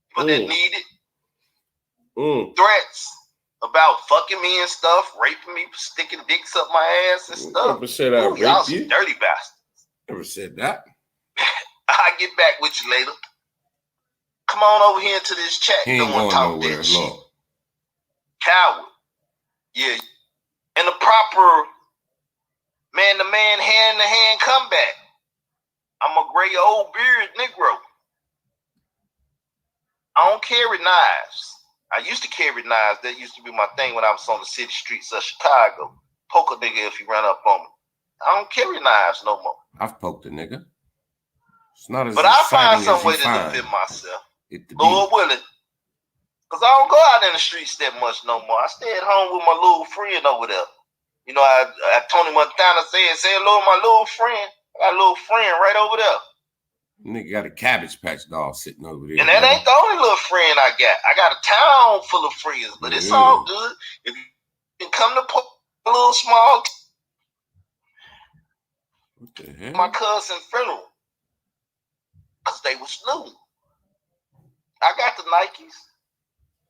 people that need it. Threats about fucking me and stuff, raping me, sticking dicks up my ass and stuff. Never said I raped y'all you. Some dirty bastards. Never said that. I'll get back with you later. Come on over here into this chat. He ain't going nowhere. That shit. Coward. Yeah. And the proper man-to-man, hand-to-hand comeback. I'm a gray old beard Negro. I don't carry knives. I used to carry knives. That used to be my thing when I was on the city streets of Chicago. Poke a nigga if he run up on me. I don't carry knives no more. I've poked a nigga. It's not as exciting as you find. But I find some way to defend myself. Lord willing. Because I don't go out in the streets that much no more. I stay at home with my little friend over there. You know, I Tony Montana say hello to my little friend. I got a little friend right over there. Nigga got a Cabbage Patch doll sitting over there. And that ain't the only little friend I got. I got a town full of friends, but it's all good. If you can come to a little small what the hell? My cousin's funeral. Because they was new. I got the Nikes.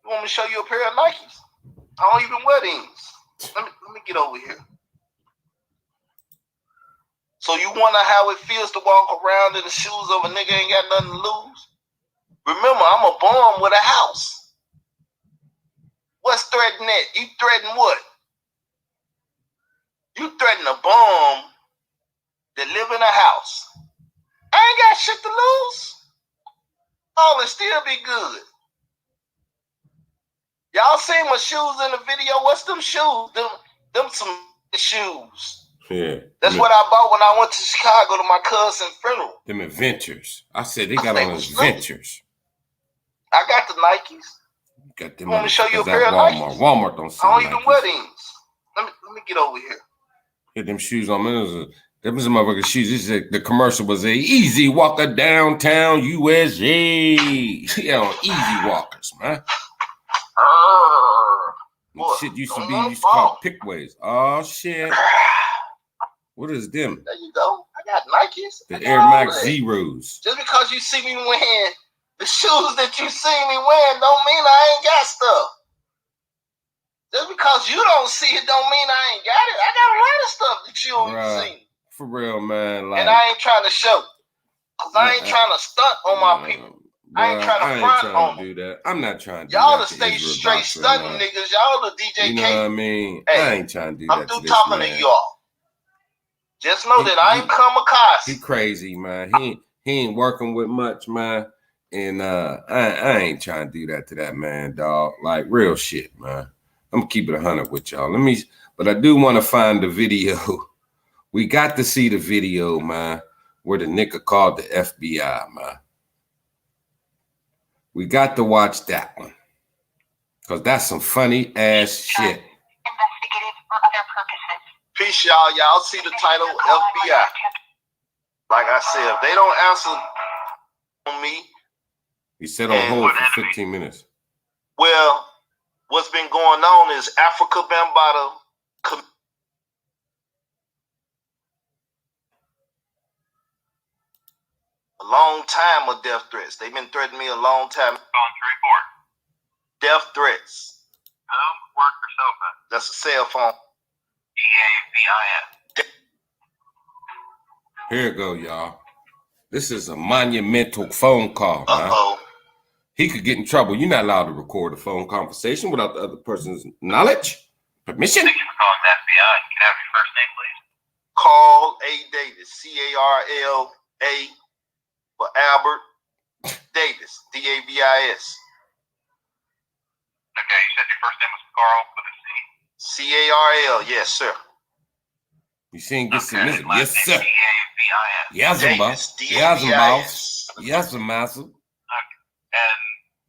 You want me to show you a pair of Nikes? I don't even wear these. Let me get over here. So you wonder how it feels to walk around in the shoes of a nigga ain't got nothing to lose? Remember, I'm a bum with a house. What's threatening that? You threaten what? You threaten a bum that live in a house. I ain't got shit to lose. All and still be good. Y'all seen my shoes in the video? What's them shoes? Them some shoes. Yeah. That's what I bought when I went to Chicago to my cousin's funeral. Them adventures. I said they got on adventures. I got the Nikes. Got them. Want me to show you a pair of Nikes? Walmart don't sell Nikes. I don't even wear these. Let me get over here. Get them shoes on me. Them was a motherfucking shoes. This is the commercial was a Easy Walker downtown USA. Yeah, on Easy Walkers, man. Shit used to be called Pickways. Oh shit. What is them? There you go. I got Nikes. The Air Max Zeros. Just because you see me wearing the shoes that you see me wearing don't mean I ain't got stuff. Just because you don't see it don't mean I ain't got it. I got a lot of stuff that you don't see. For real, man. Like, and I ain't trying to show. Because I ain't trying to stunt on my people. I ain't trying to front on them. Do that. I'm not trying to do y'all that. Y'all to stay straight stunting niggas. Y'all the DJ You know what I mean? Hey, I ain't trying to do that. I'm through talking to y'all. Just know that I ain't kamikaze. He crazy, man. He ain't working with much, man. And I ain't trying to do that to that man, dog. Like real shit, man. I'm gonna keep it 100 with y'all. But I do want to find the video. We got to see the video, man. where the nigga called the FBI, man. We got to watch that one. Because that's some funny ass shit. Investigative or other purposes. Peace, y'all. Y'all see the title, FBI. Like I said, if they don't answer on me. He said on hold for 15 minutes. Well, what's been going on is Africa Bambaataa a long time of death threats. They've been threatening me a long time. On 3-4. Death threats. Home, work, or cell phone? That's a cell phone. DAVIS. Here it go, y'all. This is a monumental phone call, man. Uh-oh. He could get in trouble. You're not allowed to record a phone conversation without the other person's knowledge, permission. Thank you for calling the FBI. Can I have your first name, please? Carl A. Davis. C-A-R-L-A for Albert Davis. D-A-V-I-S. Okay, you said your first name was Carl with a C. C-A-R-L. Yes, sir. You seen get some music? Last Yes, sir. D-A-V-I-S. Yes, boss. Yes, boss. Yes, master. And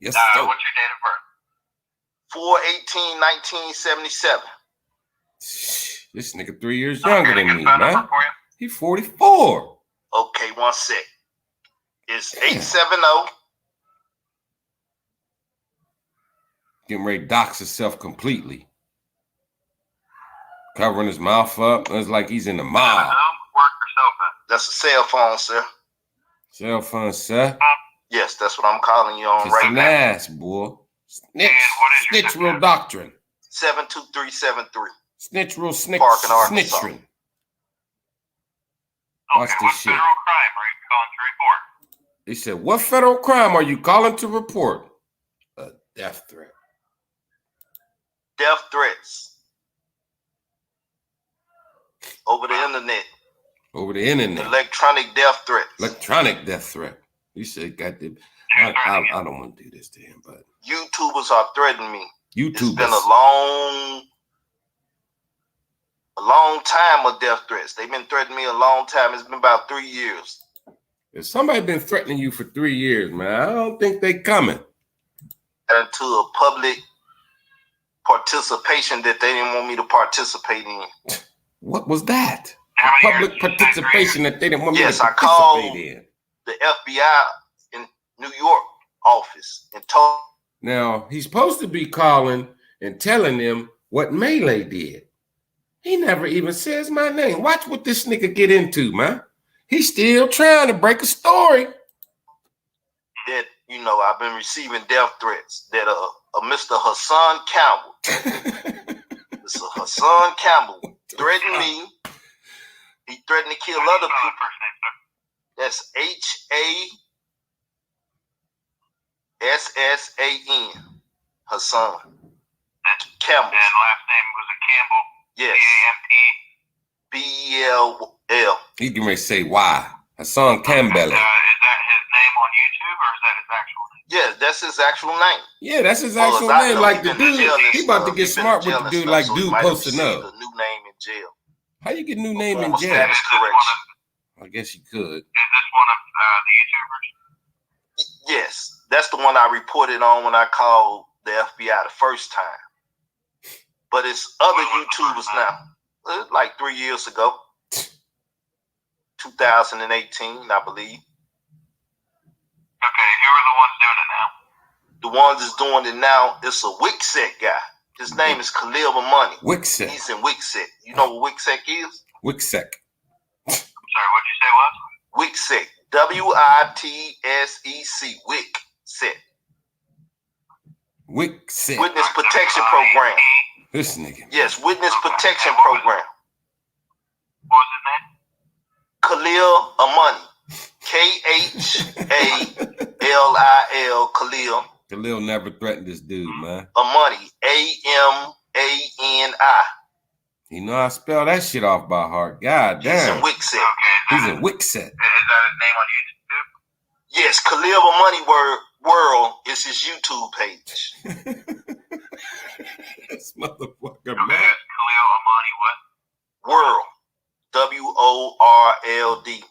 yes, sir. What's your date of birth? 4/18/1977. This nigga 3 years younger than me, man. Man. He 44. Okay, one sec. It's 870. Getting ready to dox himself completely. Covering his mouth up. It's like he's in the mob. Work or cell phone? That's a cell phone, sir. Cell phone, sir. Yes, that's what I'm calling you on right now. Ass, boy. Snitch. Snitch real doctrine. 72373. Snitch real snitch. Park in Arkansas. Snitching. Watch this shit. Federal crime are you calling to report? He said, what federal crime are you calling to report? A death threat. Death threats. Over the internet. Over the internet. Electronic death threats. Electronic death threat. You said, goddamn. I don't want to do this to him, but YouTubers are threatening me. YouTubers. It's been a long time of death threats. They've been threatening me a long time. It's been about 3 years. If somebody been threatening you for 3 years, man, I don't think they coming. Into a public participation that they didn't want me to participate in. What was that? Public participation that they didn't want me to participate in. The FBI in New York office and told. Now, he's supposed to be calling and telling them what Maylay did. He never even says my name. Watch what this nigga get into, man. He's still trying to break a story. That, I've been receiving death threats that Mr. Hassan Campbell. Mr. Hassan Campbell threatened me. He threatened to kill other people. That's Hassan. Hassan Campbell. And last name was it Campbell? Yes. C-A-M-P-B-E-L-L. He can ready to say why. Hassan Campbell. Is that his name on YouTube or is that his actual name? Yeah, that's his actual name. Yeah, that's his actual name. Like the dude, he about to get smart with the dude, like dude posting up. A new name in jail. How you get a new name in jail? Status correction. I guess you could. Is this one of the YouTubers? Yes, that's the one I reported on when I called the FBI the first time. But it's other YouTubers now. Like 3 years ago. 2018, I believe. Okay, who are the ones doing it now? The ones that's doing it now is a Wixsec guy. His name is Khalil Money. Wixsec. He's in Wixsec. You know what Wixsec is? Wixsec. I'm sorry, what'd you say it was? Wixsec. W-I-T-S-E-C. Wixsec. Wixsec. Witness Protection Program. This nigga. Yes, Witness Protection Program. What was his name? Khalil Amani. K-H-A-L-I-L. Khalil. Khalil never threatened this dude, man. Amani. A-M-A-N-I. You know I spell that shit off by heart. God damn. He's in Wixsec. Okay, he's in Wixsec. Is that his name on YouTube? Yes, Khalil Amani World is his YouTube page. This motherfucker, okay, man. Khalil Amani what? World. W-O-R-L-D.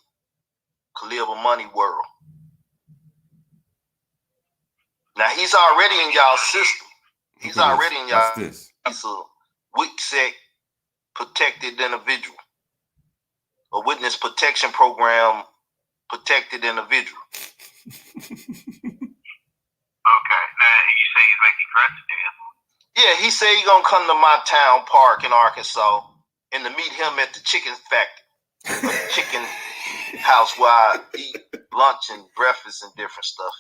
could live a money world. Now he's already in y'all system. He's already in y'all. What's this? He's a WICSEC protected individual, a witness protection program protected individual. Okay. Now you say he's making threats to you. Yeah, he said he's gonna come to my town park in Arkansas and to meet him at the chicken factory, a chicken house where I eat lunch and breakfast and different stuff.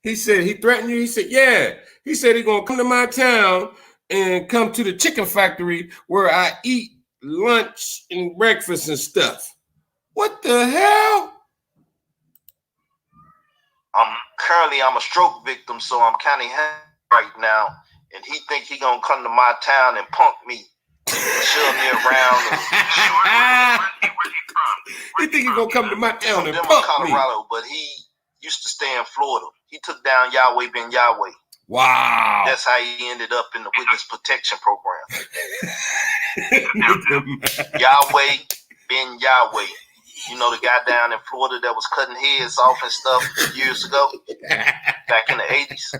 He said he threatened you. He said, yeah. He said he's gonna come to my town and come to the chicken factory where I eat lunch and breakfast and stuff. What the hell? I'm a stroke victim, so I'm kind of right now, and he think he gonna come to my town and punk me, shove me around. Where's he from? He think he gonna come to my town and Denver, punk Colorado, me. but he used to stay in Florida. He took down Yahweh Ben Yahweh. Wow. That's how he ended up in the witness protection program. Yahweh Ben Yahweh. You know the guy down in Florida that was cutting heads off and stuff years ago, back in the 80s.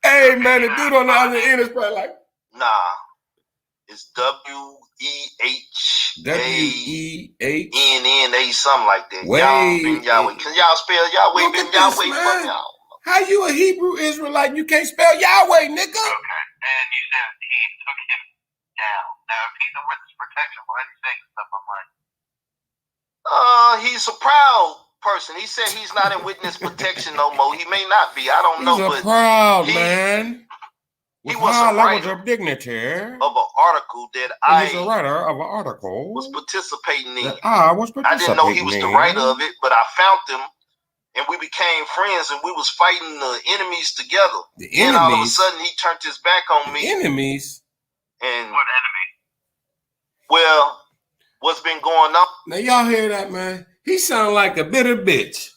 Hey man, the dude on the other end is probably like, nah, it's WEHANNA, something like that. Yahweh Ben Yahweh. Can y'all spell Yahweh Ben Yahweh for y'all? How you a Hebrew Israelite? You can't spell Yahweh, nigga. Okay. And you said he took him down. Now, if he's a witness protection, why is he saying stuff online? He's a proud person. He said he's not in witness protection no more. He may not be. I don't know. He's a proud man. He was a writer of dignity of an article that He's a writer of an article was participating in. I didn't know he was the writer of it, but I found him, and we became friends, and we was fighting the enemies together. And all of a sudden, he turned his back on me. Enemies? And what enemy? Well, what's been going on? Now, y'all hear that, man? He sound like a bitter bitch.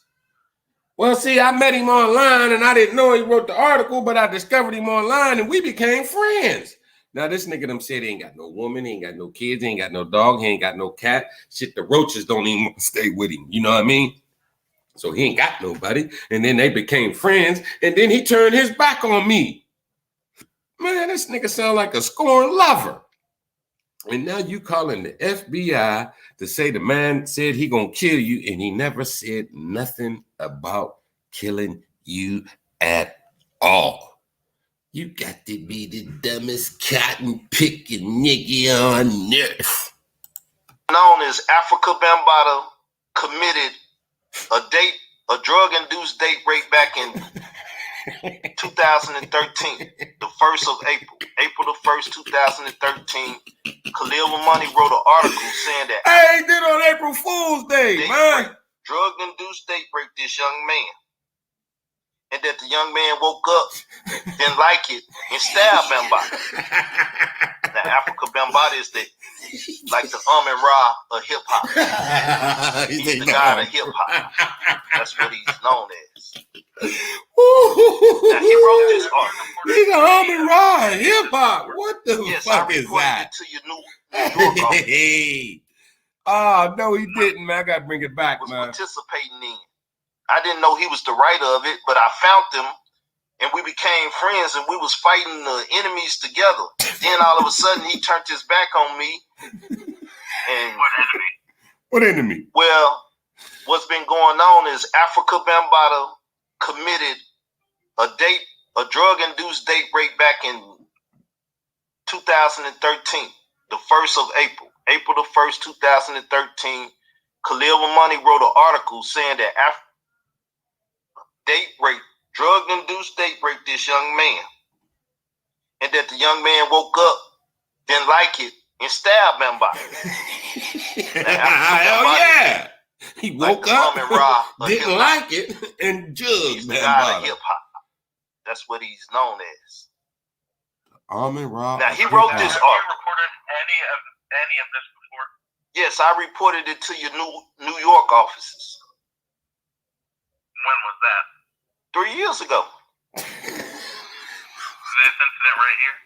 Well, see, I met him online, and I didn't know he wrote the article, but I discovered him online, and we became friends. Now, this nigga them said he ain't got no woman, he ain't got no kids, he ain't got no dog, he ain't got no cat. Shit, the roaches don't even want to stay with him. You know what I mean? So he ain't got nobody. And then they became friends, and then he turned his back on me. Man, this nigga sound like a scorned lover. And now you calling the FBI to say the man said he gonna kill you, and he never said nothing about killing you at all. You got to be the dumbest cotton picking nigga on earth. Known as Africa Bambaataa committed a drug-induced date rape back in 2013, the 1st of April. April the 1st, 2013. Khalil Mamani wrote an article saying that hey, did on April Fool's Day, man. Drug-induced date raped this young man. And that the young man woke up, didn't like it, and stabbed Bambaataa. Now, Africa Bambaataa is like the and Ra of hip-hop. He's the god of hip-hop. That's what he's known as. Now, he wrote this article. He's the and Ra of hip-hop. What the fuck is that? To your New York office. Hey. Oh, no, he didn't, man. I got to bring it back, man. Participating in. I didn't know he was the writer of it, but I found him, and we became friends, and we was fighting the enemies together. Then all of a sudden, he turned his back on me. And what enemy? Well, what's been going on is Africa Bambaataa committed a drug-induced date rape back in 2013, the 1st of April. April the 1st, 2013. Khalil Mamani wrote an article saying that drug-induced date rape this young man. And that the young man woke up, didn't like it, and stabbed Bambaataa. Hell yeah! He woke up, didn't like it, and jugged Bambaataa. Hip-hop. That's what he's known as. Almond Rob. Now, he wrote this article. Have you reported any of this before? Yes, I reported it to your New York offices. When was that? 3 years ago. This incident right here?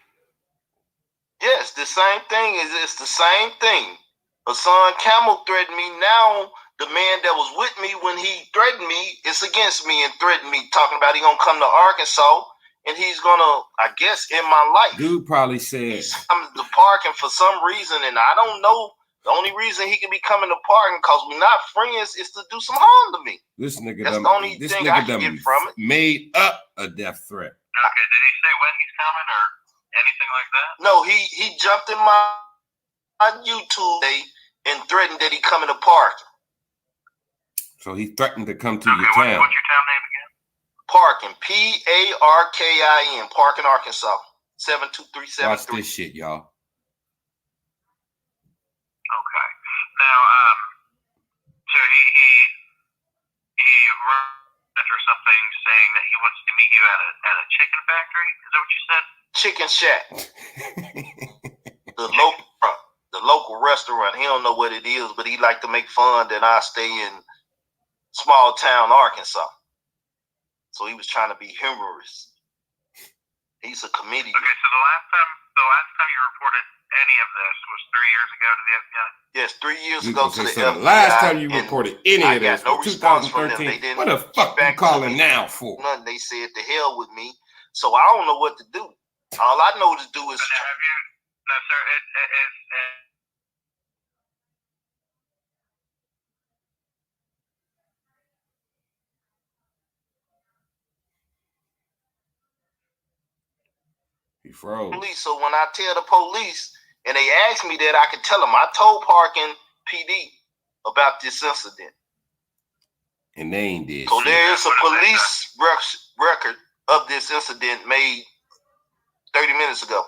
Yes, the same thing. It's the same thing. Hassan Camel threatened me. Now the man that was with me when he threatened me is against me and threatened me, talking about he gonna come to Arkansas and he's gonna, I guess, end my life. Dude probably said he's coming to parking for some reason, and I don't know. The only reason he can be coming to parking because we're not friends is to do some harm to me. This nigga That's the only thing I can get from it. Made up a death threat. Okay, did he say when he's coming or anything like that? No, he jumped in my YouTube and threatened that he coming to parking. So he threatened to come to your town. What's your town name again? Parking, Parkin, Parkin, Arkansas, 72373. Watch this shit, y'all. Okay. Now, so he wrote or something saying that he wants to meet you at a chicken factory. Is that what you said? Chicken Shack. the local restaurant. He don't know what it is, but he like to make fun that I stay in small town Arkansas. So he was trying to be humorous. He's a comedian. Okay, so the last time you reported any of this was 3 years ago to the FBI? Yes, 3 years ago to the FBI. Last time you reported any of this no was response from them. 2013. What the fuck you calling now for? Nothing. They said to hell with me. So I don't know what to do. All I know to do is. No, sir. He froze. Police. So when I tell the police and they ask me that, I can tell them I told Parkin PD about this incident. And they ain't did. So there is a police record of this incident made 30 minutes ago.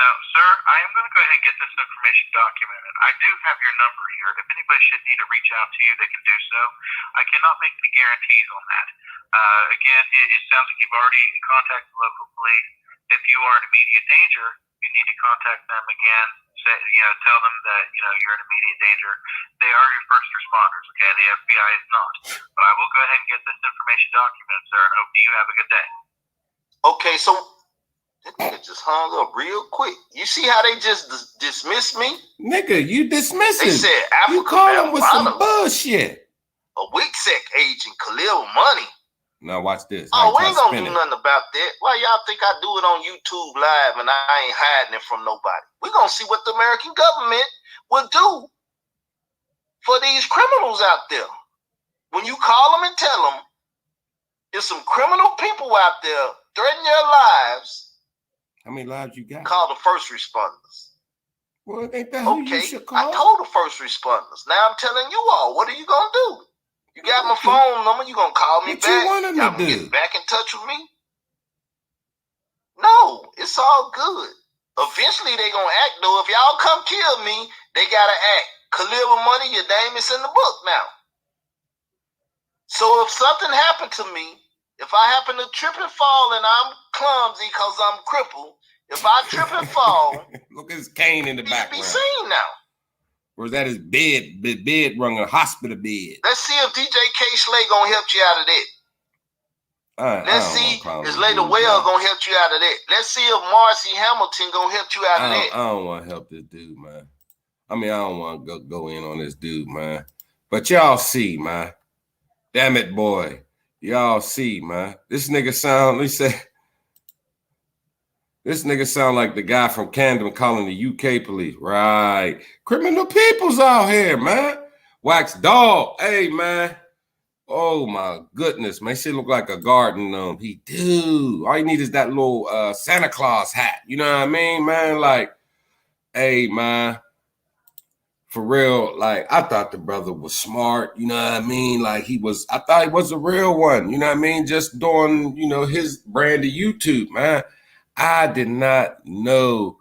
Now, sir, I am going to go ahead and get this information documented. I do have your number here. If anybody should need to reach out to you, they can do so. I cannot make any guarantees on that. Again, it sounds like you've already contacted the local police. If you are in immediate danger, you need to contact them again. Tell them that you're in immediate danger. They are your first responders. Okay, the FBI is not. But I will go ahead and get this information documented, sir. And hope you have a good day. Okay, so. That nigga just hung up real quick. You see how they just dismissed me? Nigga, you dismissed him. They said Africa. You call him with some bullshit. A WICSEC agent, Khalil Money. Now watch this. Oh, we ain't gonna do nothing about that. Why y'all think I do it on YouTube Live and I ain't hiding it from nobody? We gonna see what the American government will do for these criminals out there. When you call them and tell them there's some criminal people out there threatening your lives. How many lives you got? Call the first responders. Well, ain't that who you should call? I told the first responders. Now I'm telling you all, what are you gonna do? You got my phone number. You gonna call me what back? You want them y'all to do? Get back in touch with me? No, it's all good. Eventually they gonna act though. If y'all come kill me, they gotta act. Khalil Money, your name is in the book now. So if something happened to me. If I happen to trip and fall and I'm clumsy because I'm crippled, if I trip and fall, look at his cane in the background. Be seen now. Or is that his bed rung, a hospital bed? Let's see if DJ K. Slay gonna help you out of that. Let's see if Lady Well gonna help you out of that. Let's see if Marcy Hamilton gonna help you out of that. I don't want to help this dude, man. I mean, I don't want to go in on this dude, man. But y'all see, man. Damn it, boy. Y'all see, man. This nigga sound like the guy from Camden calling the UK police. Right. Criminal people's out here, man. Wax dog. Hey, man. Oh, my goodness, man. Shit look like a garden gnome. He do. All you need is that little Santa Claus hat. You know what I mean, man? Like, hey, man. For real, like, I thought the brother was smart, you know what I mean? Like, I thought he was a real one, you know what I mean? Just doing, his brand of YouTube, man. I did not know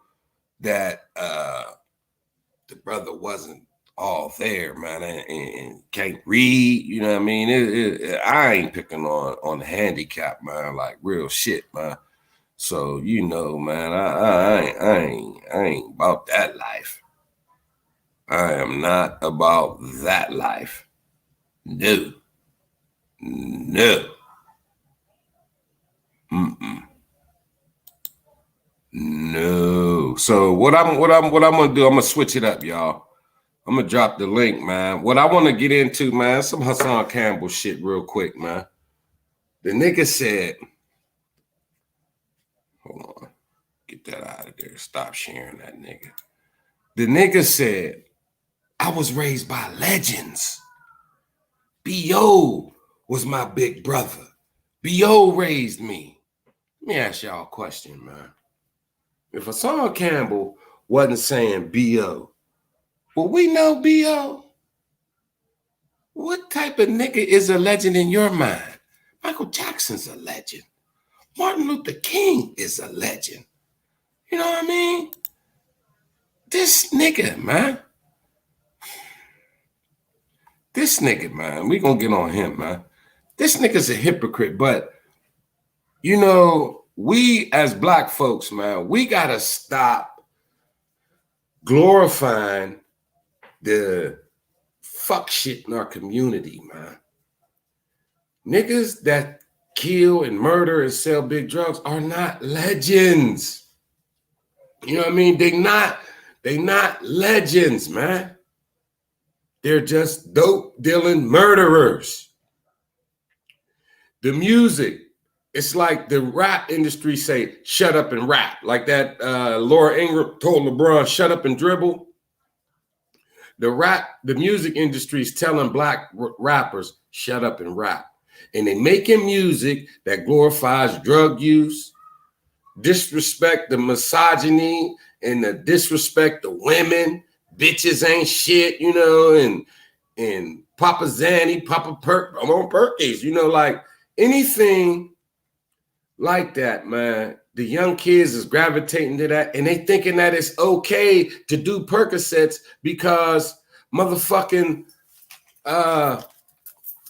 that the brother wasn't all there, man, and can't read, you know what I mean? I ain't picking on the handicap, man, like real shit, man. So, man, I ain't about that life. I am not about that life. No. No. So what I'm gonna do, I'm gonna switch it up, y'all. I'm gonna drop the link, man. What I want to get into, man, some Hassan Campbell shit real quick, man. The nigga said, hold on, get that out of there. Stop sharing that nigga. The nigga said, I was raised by legends. B.O. was my big brother. B.O. raised me. Let me ask y'all a question, man. If Hassan Campbell wasn't saying B.O., well, we know B.O. What type of nigga is a legend in your mind? Michael Jackson's a legend. Martin Luther King is a legend. You know what I mean? This nigga, man. This nigga, man. We gonna get on him, man. This nigga's a hypocrite, but you know, we as black folks, man, we gotta stop glorifying the fuck shit in our community, man. Niggas that kill and murder and sell big drugs are not legends. You know what I mean? They not legends, man. They're just dope dealing murderers. The music, it's like the rap industry say, shut up and rap. Like that Laura Ingraham told LeBron, shut up and dribble. The music industry is telling black rappers, shut up and rap. And they making music that glorifies drug use, disrespect the misogyny, and the disrespect the women. Bitches ain't shit, you know, and Papa Zanny, I'm on Perkins, you know, like anything like that, man. The young kids is gravitating to that, and they thinking that it's okay to do Percocets because motherfucking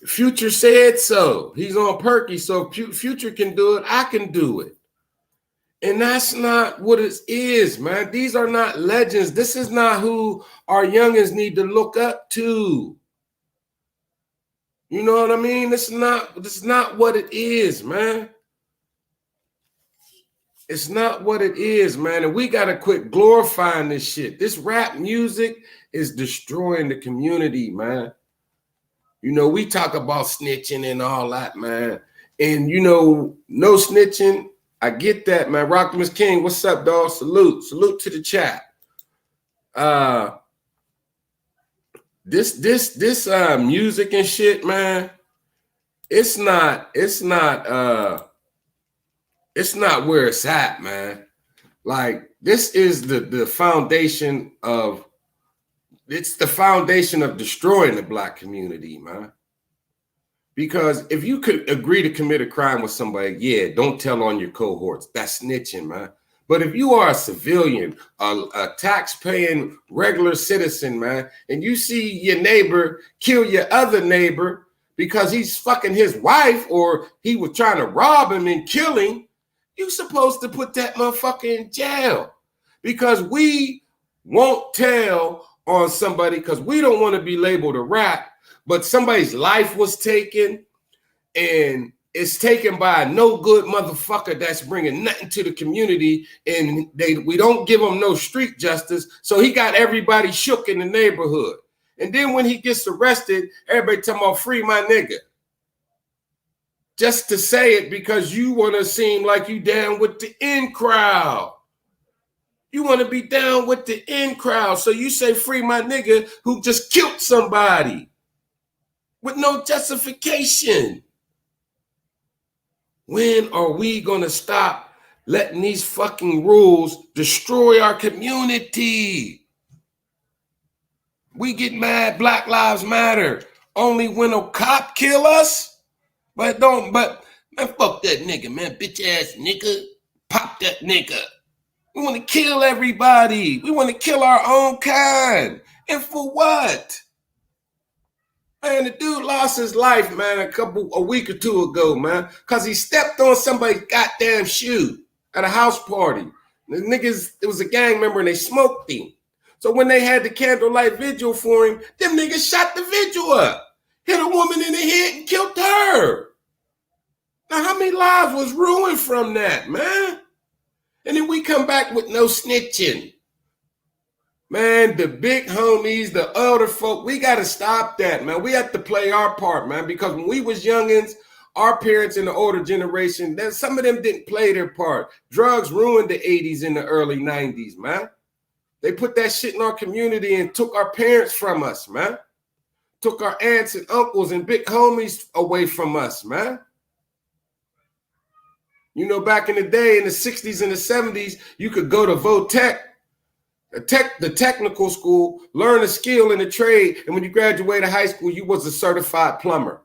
Future said so. He's on Perky, so Future can do it, I can do it. And that's not what it is, man. These are not legends. This is not who our youngins need to look up to. You know what I mean? This is not what it is, man. It's not what it is, man. And we got to quit glorifying this shit. This rap music is destroying the community, man. You know, we talk about snitching and all that, man. And, you know, no snitching. I get that, man. Rockman's King, what's up, dog? Salute to the chat. This music and shit, man. It's not where it's at, man. Like, this is the foundation of. It's the foundation of destroying the black community, man. Because if you could agree to commit a crime with somebody, yeah, don't tell on your cohorts. That's snitching, man. But if you are a civilian, a tax-paying regular citizen, man, and you see your neighbor kill your other neighbor because he's fucking his wife or he was trying to rob him and kill him, you're supposed to put that motherfucker in jail. Because we won't tell on somebody because we don't want to be labeled a rat, but somebody's life was taken and it's taken by a no good motherfucker that's bringing nothing to the community, and we don't give him no street justice, so he got everybody shook in the neighborhood. And then when he gets arrested, everybody talking about free my nigga. Just to say it because you want to seem like you down with the in crowd. You want to be down with the in crowd. So you say free my nigga who just killed somebody with no justification. When are we going to stop letting these fucking rules destroy our community? We get mad, Black Lives Matter, only when a cop kill us. But man, fuck that nigga, man, bitch ass nigga, pop that nigga. We want to kill everybody. We want to kill our own kind. And for what? Man, the dude lost his life, man, a week or two ago, man, because he stepped on somebody's goddamn shoe at a house party. The niggas, it was a gang member and they smoked him. So when they had the candlelight vigil for him, them niggas shot the vigil up, hit a woman in the head and killed her. Now, how many lives was ruined from that, man? And then we come back with no snitching. Man, the big homies, the elder folk, we got to stop that, man. We have to play our part, man, because when we was youngins, our parents in the older generation, some of them didn't play their part. Drugs ruined the 80s and the early 90s, man. They put that shit in our community and took our parents from us, man. Took our aunts and uncles and big homies away from us, man. You know, back in the day, in the 60s and the 70s, you could go to Votech, the technical school, learn a skill in a trade, and when you graduated high school, you was a certified plumber.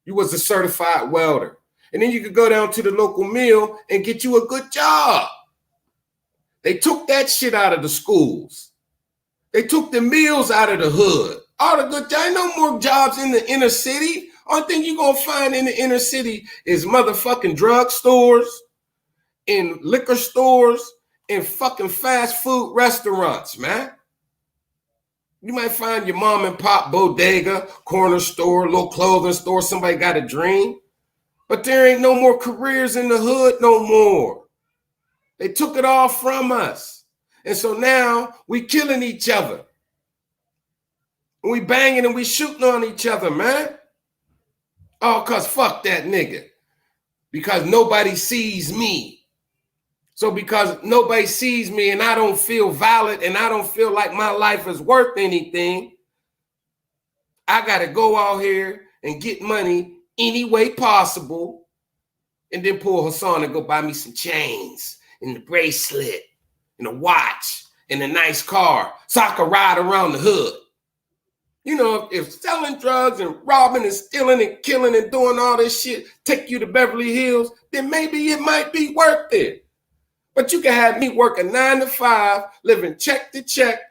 You was a certified welder. And then you could go down to the local mill and get you a good job. They took that shit out of the schools. They took the mills out of the hood. All the good, there ain't no more jobs in the inner city. Only thing you're going to find in the inner city is motherfucking drug stores and liquor stores and fucking fast food restaurants, man. You might find your mom and pop bodega, corner store, little clothing store, somebody got a dream. But there ain't no more careers in the hood no more. They took it all from us. And so now we killing each other. We banging and we shooting on each other, man. Oh, cause fuck that nigga. Because nobody sees me. So because nobody sees me and I don't feel valid and I don't feel like my life is worth anything, I gotta go out here and get money any way possible and then pull Hassan and go buy me some chains and a bracelet and a watch and a nice car so I can ride around the hood. You know, if selling drugs and robbing and stealing and killing and doing all this shit take you to Beverly Hills, then maybe it might be worth it. But you can have me working 9 to 5, living check to check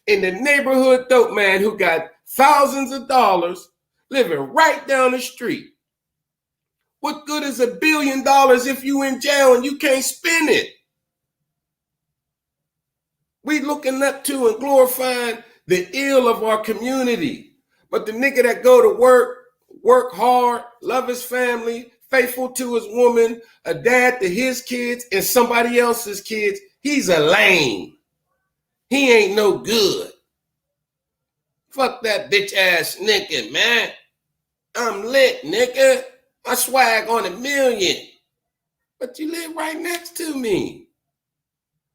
in the neighborhood dope man who got thousands of dollars living right down the street. What good is $1 billion if you in jail and you can't spend it? We looking up to and glorifying the ill of our community. But the nigga that go to work hard, love his family, faithful to his woman, a dad to his kids and somebody else's kids, he's a lame. He ain't no good. Fuck that bitch ass nigga, man. I'm lit, nigga. My swag on $1 million. But you live right next to me.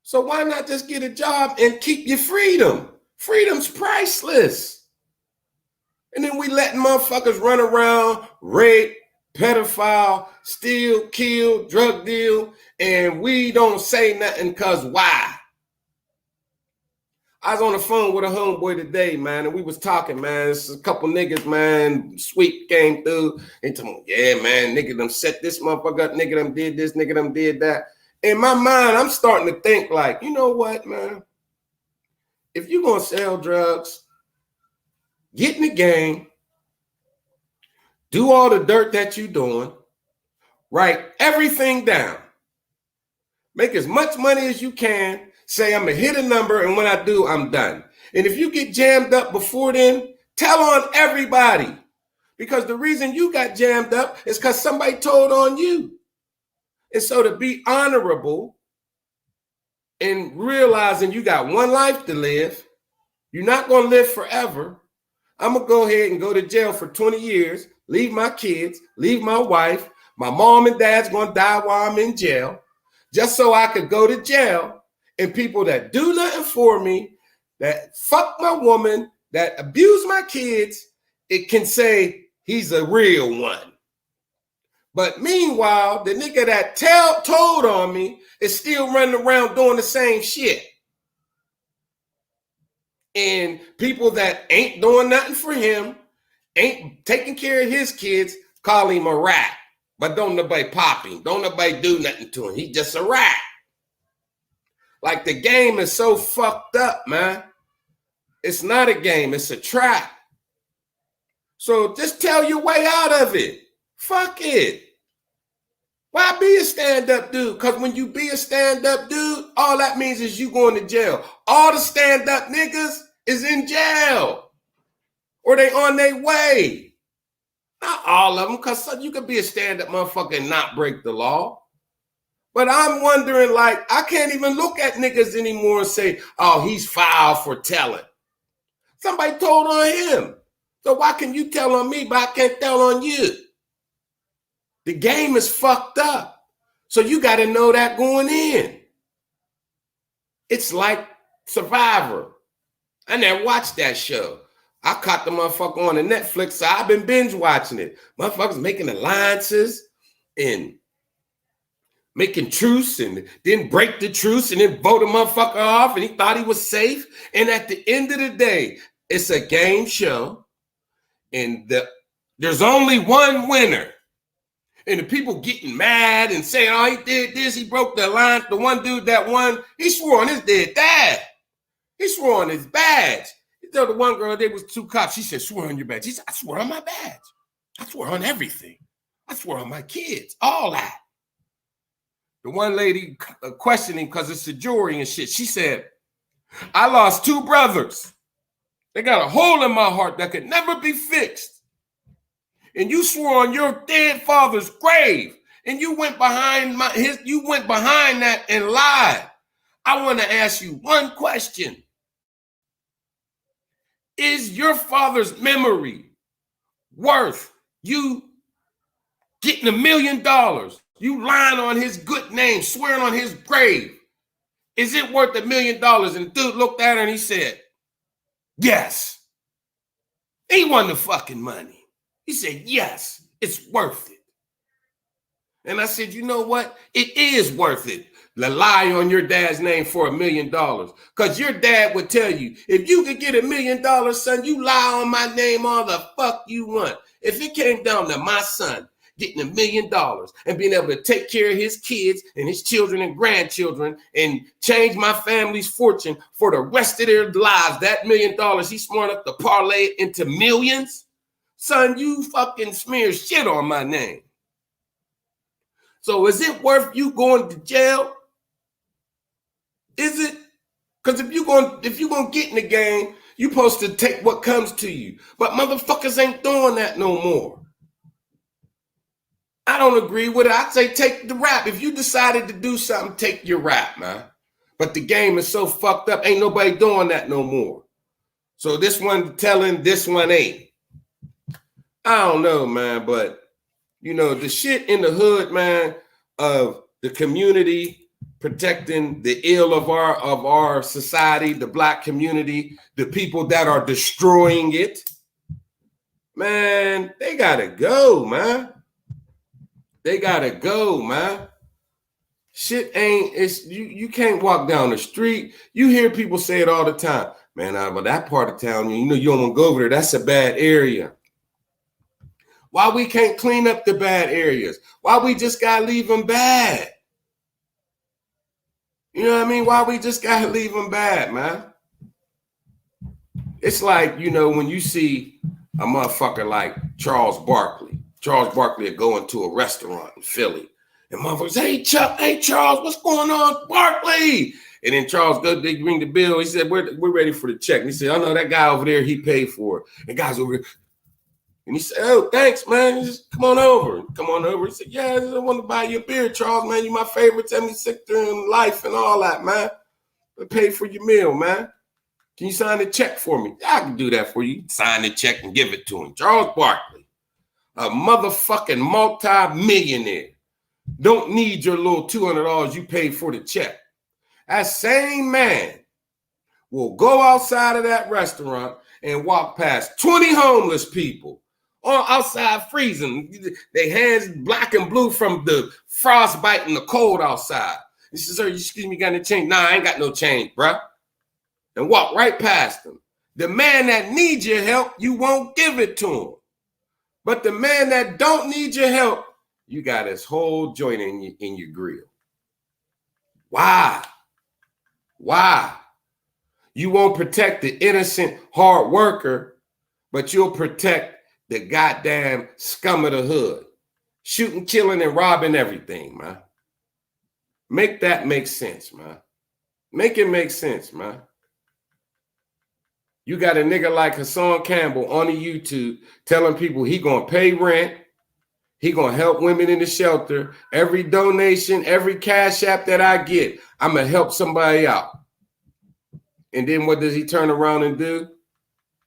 So why not just get a job and keep your freedom? Freedom's priceless. And then we letting motherfuckers run around, rape, pedophile, steal, kill, drug deal, and we don't say nothing because why? I was on the phone with a homeboy today, man, and we was talking, man. It's a couple niggas, man. Sweet came through and told me, yeah, man, nigga them set this motherfucker up, nigga them did this, nigga them did that. In my mind, I'm starting to think like, you know what, man? If you're going to sell drugs, get in the game, do all the dirt that you're doing, write everything down, make as much money as you can, say I'm going to hit a number, and when I do, I'm done. And if you get jammed up before then, tell on everybody. Because the reason you got jammed up is because somebody told on you. And so to be honorable and realizing you got one life to live, you're not going to live forever. I'm going to go ahead and go to jail for 20 years, leave my kids, leave my wife. My mom and dad's going to die while I'm in jail, just so I could go to jail. And people that do nothing for me, that fuck my woman, that abuse my kids, it can say he's a real one. But meanwhile, the nigga that told on me is still running around doing the same shit. And people that ain't doing nothing for him, ain't taking care of his kids, call him a rat. But don't nobody pop him. Don't nobody do nothing to him. He's just a rat. Like the game is so fucked up, man. It's not a game. It's a trap. So just tell your way out of it. Fuck it. Why be a stand-up dude? Because when you be a stand-up dude, all that means is you going to jail. All the stand-up niggas is in jail. Or they on their way. Not all of them, because you could be a stand-up motherfucker and not break the law. But I'm wondering, like, I can't even look at niggas anymore and say, oh, he's foul for telling. Somebody told on him. So why can you tell on me, but I can't tell on you? The game is fucked up. So you got to know that going in. It's like Survivor. I never watched that show. I caught the motherfucker on the Netflix, so I've been binge watching it. Motherfuckers making alliances and making truce and then break the truce and then vote a motherfucker off, and he thought he was safe. And at the end of the day, it's a game show, and there's only one winner. And the people getting mad and saying, oh, he did this, he broke the alliance. The one dude that won, he swore on his dead dad. He swore on his badge. He told the one girl, there was 2 cops. She said, swear on your badge. He said, I swear on my badge. I swear on everything. I swear on my kids, all that. The one lady questioning because it's a jury and shit. She said, I lost 2 brothers. They got a hole in my heart that could never be fixed. And you swore on your dead father's grave. And you went behind that and lied. I want to ask you one question. Is your father's memory worth you getting $1 million? You lying on his good name, swearing on his grave. Is it worth $1 million? And the dude looked at her and he said, yes. He won the fucking money. He said, yes, it's worth it. And I said, you know what? It is worth it. To lie on your dad's name for $1 million. Because your dad would tell you, if you could get $1 million, son, you lie on my name all the fuck you want. If it came down to my son getting $1 million and being able to take care of his kids and his children and grandchildren and change my family's fortune for the rest of their lives, that $1 million, he's smart enough to parlay it into millions. Son, you fucking smear shit on my name. So is it worth you going to jail? Is it? Because if you're gonna get in the game, you're supposed to take what comes to you. But motherfuckers ain't doing that no more. I don't agree with it. I'd say take the rap. If you decided to do something, take your rap, man. But the game is so fucked up, ain't nobody doing that no more. So this one telling, this one ain't. I don't know, man, but you know, the shit in the hood, man, of the community protecting the ill of our society, the black community, the people that are destroying it, man, they gotta go, man. They gotta go, man. Shit you can't walk down the street. You hear people say it all the time. Man, but that part of town, you know, you don't want to go over there. That's a bad area. Why we can't clean up the bad areas? Why we just gotta leave them bad? You know what I mean? Why we just gotta leave them bad, man? It's like, you know, when you see a motherfucker like Charles Barkley would go into a restaurant in Philly, and motherfuckers, hey Charles, what's going on, Barkley? And then Charles goes, they ring the bill. He said, we're ready for the check. And he said, I know that guy over there, he paid for it. And guys over there. And he said, oh, thanks, man. Just come on over. Come on over. He said, yeah, I want to buy you a beer, Charles, man. You my favorite 76er in life and all that, man. I pay for your meal, man. Can you sign a check for me? I can do that for you. Sign the check and give it to him. Charles Barkley, a motherfucking multi-millionaire. Don't need your little $200 you paid for the check. That same man will go outside of that restaurant and walk past 20 homeless people on outside freezing, their hands black and blue from the frostbite and the cold outside. He says, sir, excuse me, got any change? Nah, I ain't got no change, bruh. And walk right past them. The man that needs your help, you won't give it to him. But the man that don't need your help, you got his whole joint in your grill. Why? Why? You won't protect the innocent hard worker, but you'll protect the goddamn scum of the hood. Shooting, killing, and robbing everything, man. Make that make sense, man. Make it make sense, man. You got a nigga like Hassan Campbell on the YouTube telling people he gonna pay rent, He gonna help women in the shelter. Every donation, every cash app that I get, I'm gonna help somebody out. And then what does he turn around and do?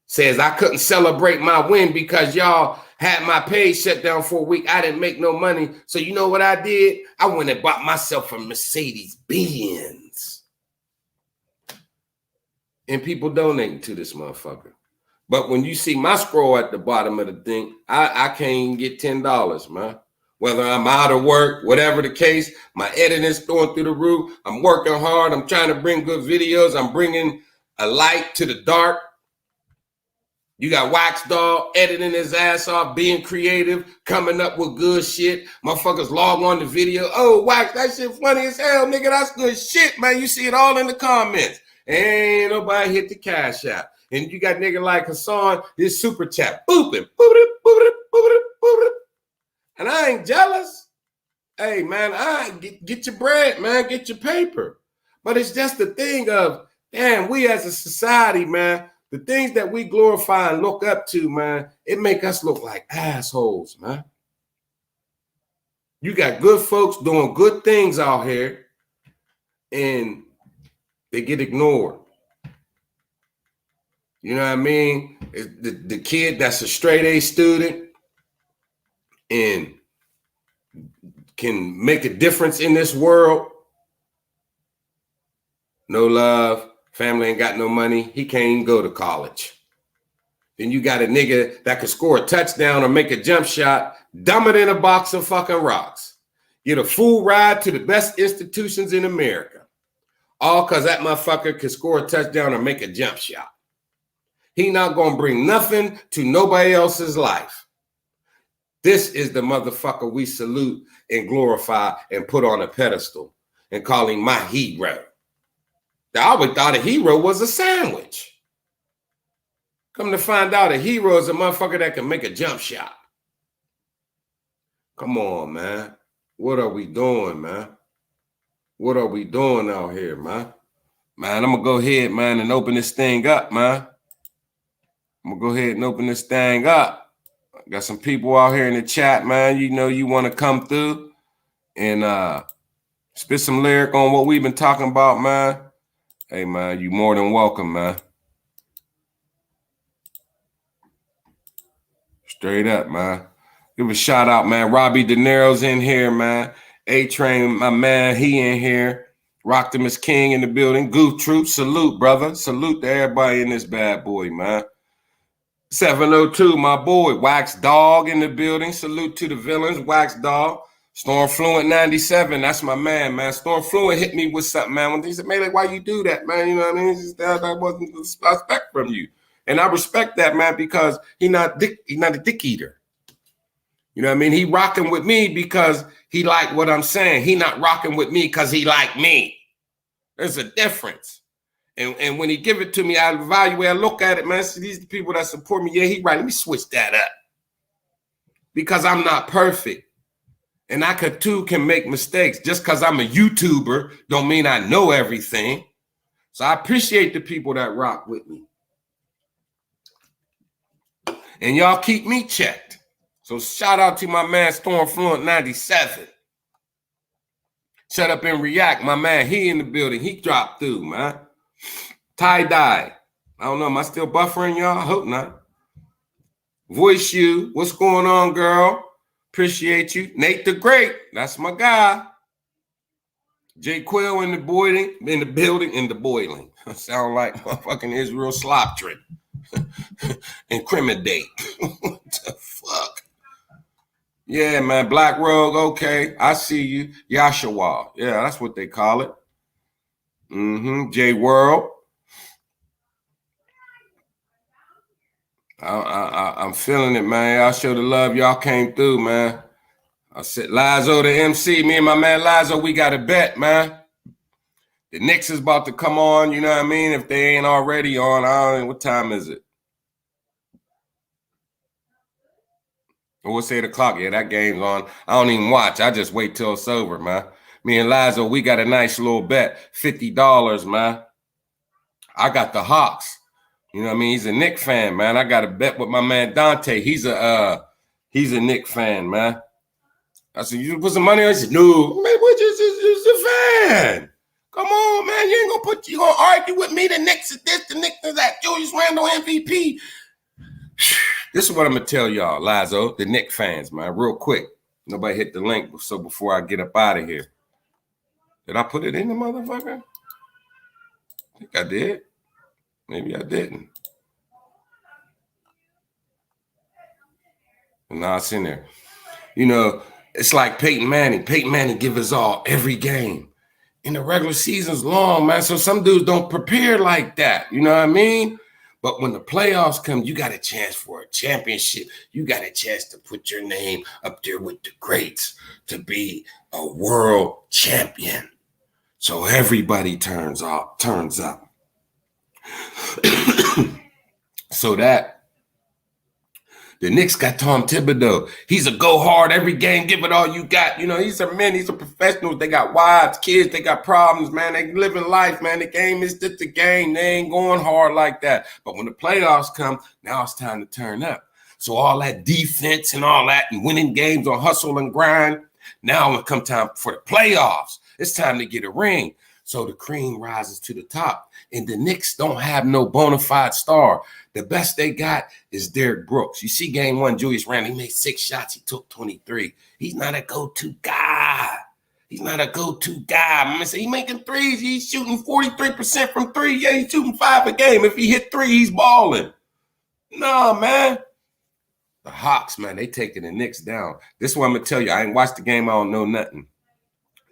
Says, I couldn't celebrate my win because y'all had my page shut down for a week. I didn't make no money. So you know what I did? I went and bought myself a Mercedes-Benz. And people donating to this motherfucker. But when you see my scroll at the bottom of the thing, I can't even get $10, man. Whether I'm out of work, whatever the case, my editing's going through the roof. I'm working hard. I'm trying to bring good videos. I'm bringing a light to the dark. You got Wax Dog editing his ass off, being creative, coming up with good shit. Motherfuckers log on the video. Oh, Wax, that shit funny as hell, nigga. That's good shit, man. You see it all in the comments. Ain't nobody hit the cash out. And you got nigga like Hassan, this super chat, booping, booping, booping, booping, booping. And I ain't jealous. Hey, man, get your bread, man. Get your paper. But it's just the thing of, damn, we as a society, man, the things that we glorify and look up to, man, it make us look like assholes, man. You got good folks doing good things out here, and they get ignored. You know what I mean? The kid that's a straight A student and can make a difference in this world. No love, family ain't got no money. He can't even go to college. Then you got a nigga that can score a touchdown or make a jump shot, dumb it in a box of fucking rocks. Get a full ride to the best institutions in America. All because that motherfucker can score a touchdown or make a jump shot. He not going to bring nothing to nobody else's life. This is the motherfucker we salute and glorify and put on a pedestal and call him my hero. I always thought a hero was a sandwich. Come to find out a hero is a motherfucker that can make a jump shot. Come on, man. What are we doing, man? What are we doing out here, man? Man, I'm going to go ahead, man, and open this thing up, man. I'm going to go ahead and open this thing up. I got some people out here in the chat, man. You know you want to come through and spit some lyric on what we've been talking about, man. Hey, man, you more than welcome, man. Straight up, man. Give a shout out, man. Robbie De Niro's in here, man. A-Train, my man, he in here. Rocktimus King in the building. Goof Troop, salute, brother. Salute to everybody in this bad boy, man. 702, my boy. Wax Dog in the building. Salute to the villains. Wax Dog. Storm Fluent 97. That's my man, man. Storm Fluent hit me with something, man. When he said, Maylay, why you do that, man? You know what I mean? That wasn't the respect from you. And I respect that, man, because he's not a dick eater. You know what I mean? He rocking with me because he like what I'm saying. He not rocking with me because he like me. There's a difference. And when he give it to me, I evaluate, I look at it, man. See, these are the people that support me. Yeah, he right. Let me switch that up. Because I'm not perfect. And I can make mistakes. Just because I'm a YouTuber don't mean I know everything. So I appreciate the people that rock with me. And y'all keep me checked. So shout out to my man Storm Fluent 97. Shut up and react. My man, he in the building. He dropped through, man. Tie-dye. I don't know. Am I still buffering, y'all? I hope not. Voice you. What's going on, girl? Appreciate you. Nate the Great. That's my guy. Jay Quill in the boiling. Sound like fucking Israel Sloptrick. Incriminate. What the fuck? Yeah, man. Black Rogue. Okay. I see you. Yashawa. Yeah, that's what they call it. J World. I'm feeling it, man. Y'all show the love. Y'all came through, man. I said, Lizo the MC. Me and my man Lizo, we got a bet, man. The Knicks is about to come on, you know what I mean? If they ain't already on, I don't know. What time is it? Oh, it's 8 o'clock. Yeah, that game's on. I don't even watch. I just wait till it's over, man. Me and Lizo, we got a nice little bet. $50, man. I got the Hawks. You know what I mean? He's a Knicks fan, man. I got a bet with my man Dante. He's a Knicks fan, man. I said, you put some money on it? He said, no, man, what just a fan? Come on, man. You gonna argue with me? The Knicks is this, the Knicks is that. Julius Randle MVP. This is what I'm gonna tell y'all, Lazo, the Knicks fans, man, real quick. Nobody hit the link, so before I get up out of here. Did I put it in the motherfucker? I think I did. Maybe I didn't. No, it's in there. You know, it's like Peyton Manning. Peyton Manning give his all every game. And the regular season's long, man. So some dudes don't prepare like that. You know what I mean? But when the playoffs come, you got a chance for a championship. You got a chance to put your name up there with the greats, to be a world champion. So everybody turns up. So that the Knicks got Tom Thibodeau. He's a go hard every game, give it all you got. You know, he's a professional. They got wives, kids, they got problems, man. They living life, man. The game is just the game. They ain't going hard like that. But when the playoffs come, now it's time to turn up. So all that defense and all that and winning games on hustle and grind. Now when it come time for the playoffs, it's time to get a ring. So the cream rises to the top. And the Knicks don't have no bona fide star. The best they got is Derrick Brooks. You see game one, Julius Randle, he made 6 shots. He took 23. He's not a go-to guy. He's not a go-to guy. I'm gonna say he's making threes. He's shooting 43% from three. Yeah, he's shooting 5 a game. If he hit 3, he's balling. No, man. The Hawks, man, they taking the Knicks down. This is what I'm going to tell you. I ain't watched the game. I don't know nothing.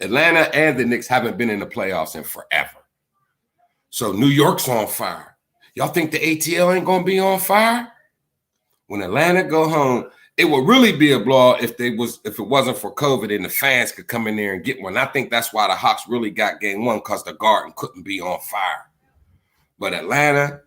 Atlanta and the Knicks haven't been in the playoffs in forever. So New York's on fire. Y'all think the ATL ain't going to be on fire? When Atlanta go home, it would really be a blowout if it wasn't for COVID and the fans could come in there and get one. I think that's why the Hawks really got game one, because the Garden couldn't be on fire. But Atlanta,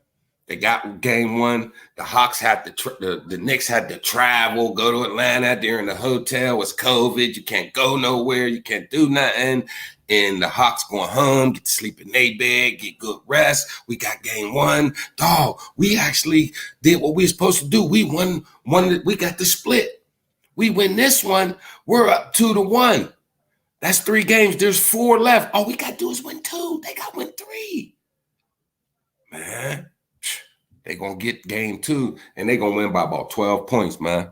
they got game one. The Hawks had the Knicks had to travel, go to Atlanta. They're in the hotel. It was COVID. You can't go nowhere. You can't do nothing. And the Hawks going home, get to sleep in their bed, get good rest. We got game one. Dog, we actually did what we were supposed to do. We won. We got the split. We win this one. We're up 2-1. That's 3 games. There's 4 left. All we got to do is win 2. They got to win 3. Man. They're going to get game 2, and they're going to win by about 12 points, man.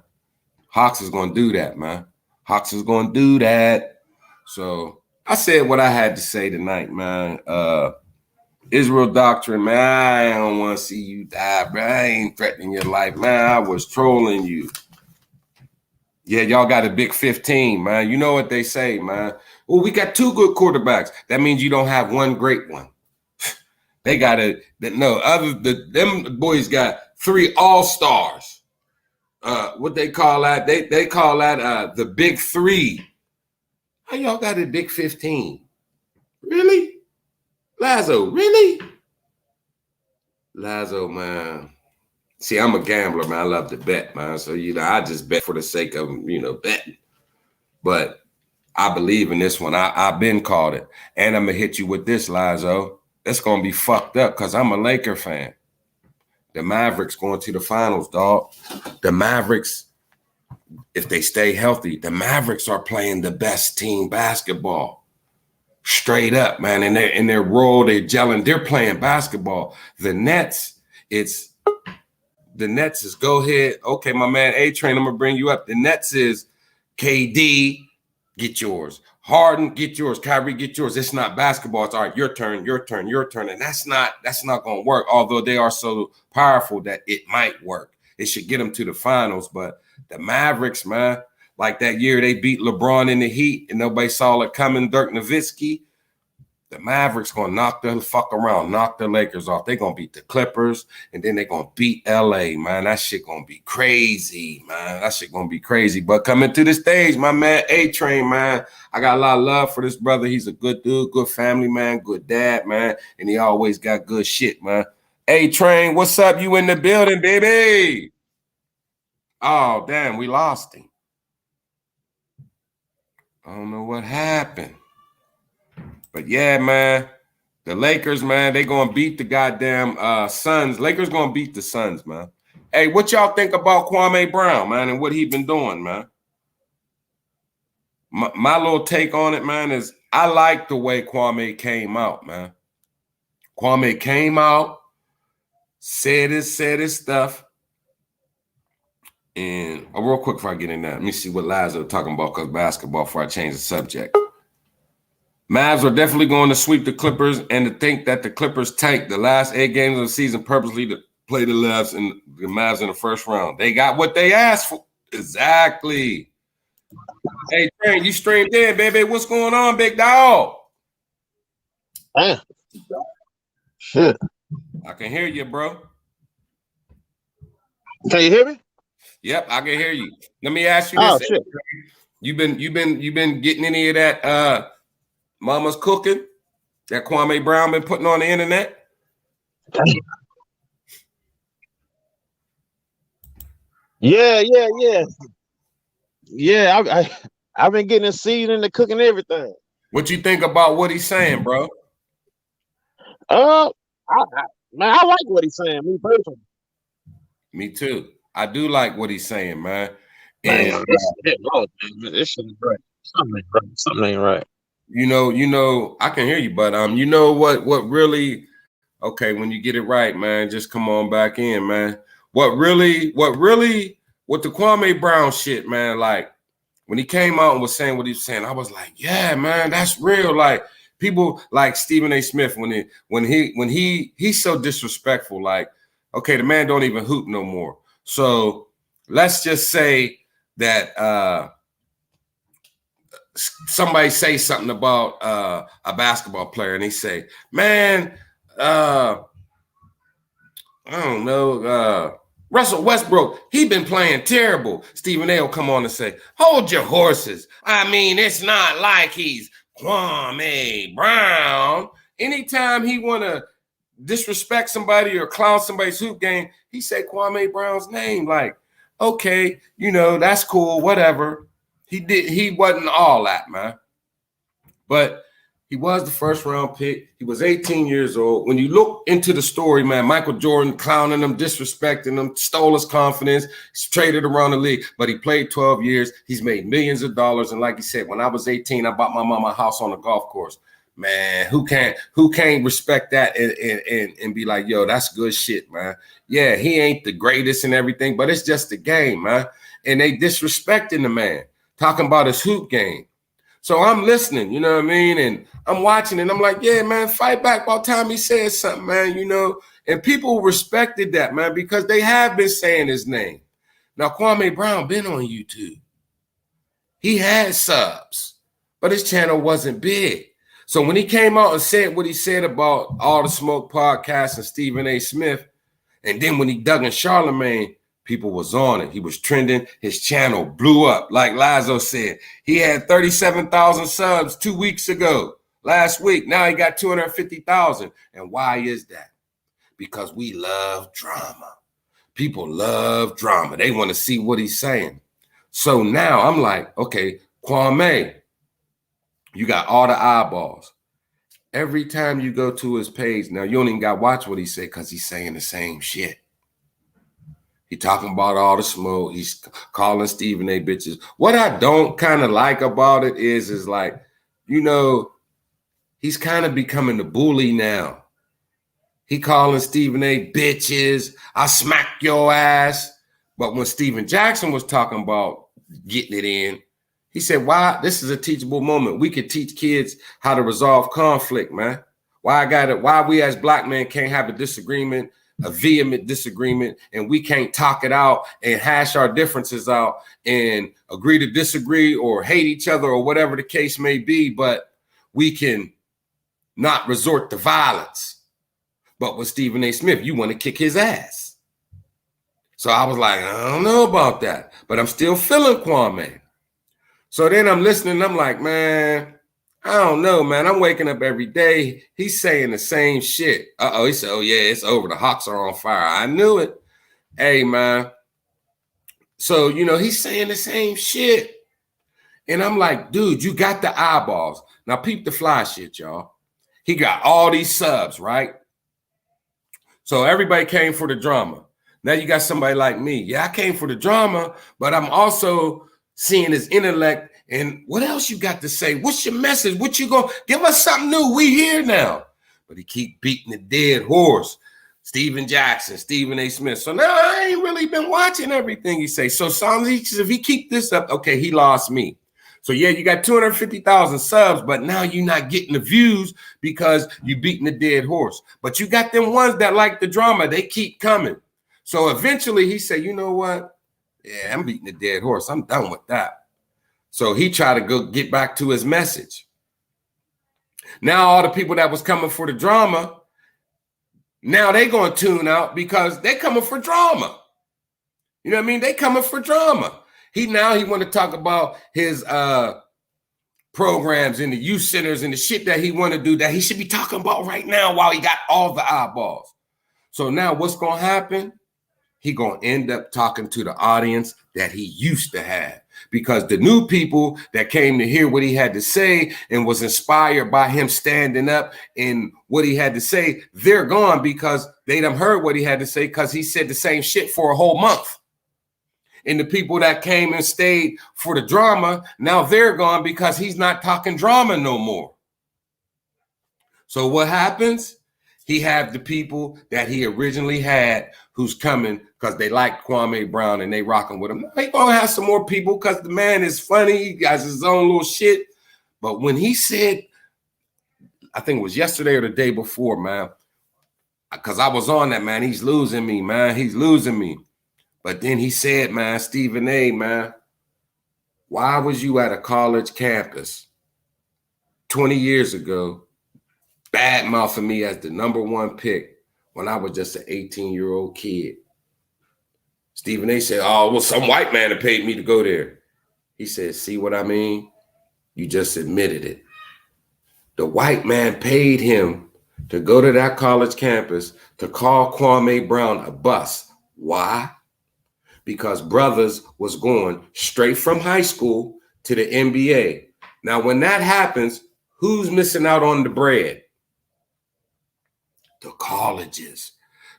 Hawks is going to do that, man. Hawks is going to do that. So I said what I had to say tonight, man. Israel doctrine, man, I don't want to see you die, bro. I ain't threatening your life, man. I was trolling you. Yeah, y'all got a big 15, man. You know what they say, man. Well, we got 2 good quarterbacks. That means you don't have one great one. They got them boys got 3 all-stars. What they call that? They call that the big 3. How y'all got a big 15? Really? Lazo, really? Lazo, man. See, I'm a gambler, man. I love to bet, man. So, I just bet for the sake of, betting. But I believe in this one. I've been called it. And I'm going to hit you with this, Lazo. That's going to be fucked up because I'm a Laker fan. The Mavericks going to the finals, dog. The Mavericks, if they stay healthy, the Mavericks are playing the best team basketball. Straight up, man. In their role, they're gelling. They're playing basketball. The Nets is go ahead. Okay, my man A-Train, I'm going to bring you up. The Nets is KD, get yours. Harden, get yours. Kyrie, get yours. It's not basketball. It's all right, your turn. And that's not going to work, although they are so powerful that it might work. It should get them to the finals. But the Mavericks, man, like that year they beat LeBron in the Heat and nobody saw it coming, Dirk Nowitzki. The Mavericks going to knock the fuck around, knock the Lakers off. They're going to beat the Clippers, and then they're going to beat L.A., man. That shit going to be crazy, man. That shit going to be crazy. But coming to the stage, my man A-Train, man, I got a lot of love for this brother. He's a good dude, good family, man, good dad, man, and he always got good shit, man. A-Train, what's up? You in the building, baby? Oh, damn, we lost him. I don't know what happened. But yeah, man, the Lakers, man, they going to beat the goddamn Suns. Lakers going to beat the Suns, man. Hey, what y'all think about Kwame Brown, man, and what he been doing, man? my little take on it, man, is I like the way Kwame came out, man. Kwame came out, said his stuff. And real quick before I get in there, let me see what Lazo talking about because basketball before I change the subject. Mavs are definitely going to sweep the Clippers, and to think that the Clippers tanked the last 8 games of the season purposely to play the Mavs in the first round. They got what they asked for. Exactly. Hey, Train, you streamed in, baby. What's going on, big dog? Damn. Shit. I can hear you, bro. Can you hear me? Yep, I can hear you. Let me ask you this. Oh, shit. You been getting any of that Mama's Cooking that Kwame Brown been putting on the internet? Yeah. Yeah, I've been getting a seed in the cooking everything. What you think about what he's saying, bro? Man, I like what he's saying, me personally. Me too. I do like what he's saying, man. Man, And this shit is right. Something ain't right. You know, I can hear you, but you know what really, okay, when you get it right, man, just come on back in, man. What the Kwame Brown shit, man, like when he came out and was saying what he was saying, I was like, yeah, man, that's real. Like people like Stephen A. Smith, when he's so disrespectful, like, okay, the man don't even hoop no more. So let's just say that somebody say something about a basketball player and they say, man, I don't know, Russell Westbrook, he been playing terrible. Stephen A will come on and say, hold your horses. I mean, it's not like he's Kwame Brown. Anytime he want to disrespect somebody or clown somebody's hoop game, he say Kwame Brown's name. Like, okay, you know, that's cool, whatever. He wasn't all that, man. But he was the first round pick. He was 18 years old. When you look into the story, man, Michael Jordan clowning him, disrespecting him, stole his confidence, he's traded around the league, but he played 12 years. He's made millions of dollars. And like he said, when I was 18, I bought my mama a house on a golf course. Man, who can't respect that and be like, yo, that's good shit, man. Yeah, he ain't the greatest and everything, but it's just the game, man. And they disrespecting the man, talking about his hoop game. So I'm listening, you know what I mean? And I'm watching and I'm like, yeah, man, fight back about time he said something, man, you know? And people respected that, man, because they have been saying his name. Now, Kwame Brown been on YouTube. He had subs, but his channel wasn't big. So when he came out and said what he said about All the Smoke podcast and Stephen A. Smith, and then when he dug in Charlemagne, people was on it. He was trending. His channel blew up. Like Lazo said, he had 37,000 subs 2 weeks ago. Last week, now he got 250,000. And why is that? Because we love drama. People love drama. They want to see what he's saying. So now I'm like, okay, Kwame, you got all the eyeballs. Every time you go to his page, now you don't even got to watch what he said because he's saying the same shit. He talking about all the smoke. He's calling Stephen A. bitches. What I don't kind of like about it is like, you know, he's kind of becoming the bully now. He calling Stephen A. bitches. I smack your ass. But when Steven Jackson was talking about getting it in, he said, why? This is a teachable moment. We could teach kids how to resolve conflict, man. Why we as black men can't have a disagreement, a vehement disagreement, and we can't talk it out and hash our differences out and agree to disagree or hate each other or whatever the case may be, but we can not resort to violence. But with Stephen A. Smith, you want to kick his ass. So I was like, I don't know about that, but I'm still feeling Kwame. So then I'm listening and I'm like, man, I don't know, man. I'm waking up every day. He's saying the same shit. He said, oh, yeah, it's over. The Hawks are on fire. I knew it. Hey, man. So, you know, he's saying the same shit. And I'm like, dude, you got the eyeballs. Now, peep the fly shit, y'all. He got all these subs, right? So everybody came for the drama. Now you got somebody like me. Yeah, I came for the drama, but I'm also seeing his intellect And what else you got to say? What's your message? What you gonna give us something new? We here now. But he keep beating the dead horse. Stephen Jackson, Stephen A. Smith. So now I ain't really been watching everything he say. So if he keep this up, okay, he lost me. So yeah, you got 250,000 subs, but now you're not getting the views because you beating the dead horse. But you got them ones that like the drama. They keep coming. So eventually he said, you know what? Yeah, I'm beating the dead horse. I'm done with that. So he tried to go get back to his message. Now all the people that was coming for the drama, now they going to tune out because they coming for drama. You know what I mean? They coming for drama. He want to talk about his programs in the youth centers and the shit that he want to do that he should be talking about right now while he got all the eyeballs. So now what's going to happen? He going to end up talking to the audience that he used to have, because the new people that came to hear what he had to say and was inspired by him standing up and what he had to say, they're gone because they done heard what he had to say because he said the same shit for a whole month. And the people that came and stayed for the drama, now they're gone because he's not talking drama no more. So what happens? He have the people that he originally had who's coming because they like Kwame Brown and they rocking with him. Now he gonna have some more people because the man is funny. He got his own little shit. But when he said, I think it was yesterday or the day before, man, because I was on that, man, he's losing me, man. He's losing me. But then he said, man, Stephen A., man, why was you at a college campus 20 years ago bad mouthing me as the #1 pick when I was just an 18-year-old kid? Stephen A. said, oh, well, some white man that paid me to go there. He said, see what I mean? You just admitted it. The white man paid him to go to that college campus to call Kwame Brown a bust. Why? Because brothers was going straight from high school to the NBA. Now, when that happens, who's missing out on the bread? The colleges.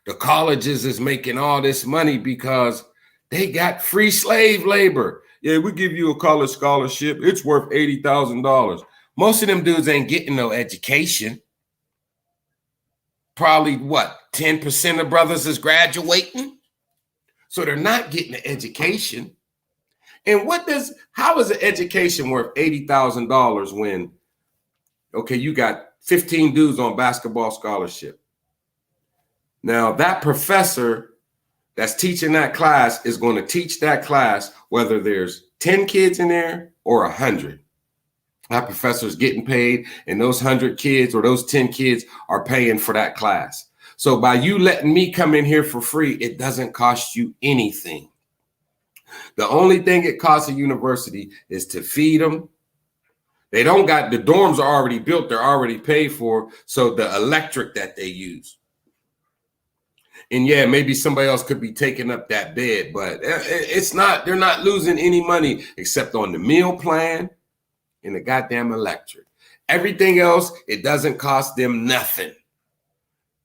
The colleges is making all this money because they got free slave labor. Yeah, we give you a college scholarship. It's worth $80,000. Most of them dudes ain't getting no education. Probably what, 10% of brothers is graduating? So they're not getting an education. And how is an education worth $80,000 when, okay, you got 15 dudes on basketball scholarship? Now that professor that's teaching that class is going to teach that class whether there's 10 kids in there or 100. That professor is getting paid, and those 100 kids or those 10 kids are paying for that class. So by you letting me come in here for free, it doesn't cost you anything. The only thing it costs a university is to feed them. They don't got, the dorms are already built. They're already paid for. So the electric that they use. And yeah, maybe somebody else could be taking up that bed, but it's not, they're not losing any money except on the meal plan and the goddamn electric. Everything else, it doesn't cost them nothing.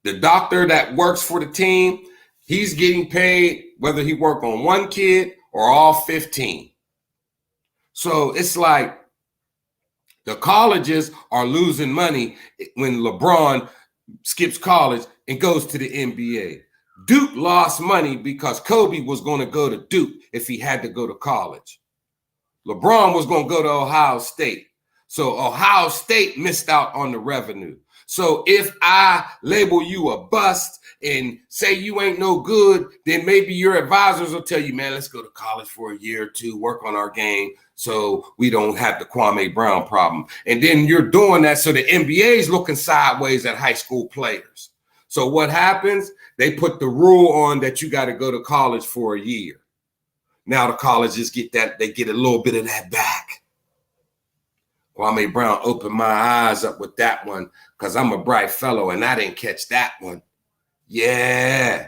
The doctor that works for the team, he's getting paid whether he work on one kid or all 15. So it's like the colleges are losing money when LeBron skips college and goes to the NBA. Duke lost money because Kobe was going to go to Duke if he had to go to college. LeBron was going to go to Ohio State. So Ohio State missed out on the revenue. So if I label you a bust and say you ain't no good, then maybe your advisors will tell you, man, let's go to college for a year or two, work on our game so we don't have the Kwame Brown problem. And then you're doing that so the NBA is looking sideways at high school players. So what happens? They put the rule on that you got to go to college for a year. Now the colleges get that, they get a little bit of that back. Kwame Brown opened my eyes up with that one because I'm a bright fellow and I didn't catch that one. Yeah.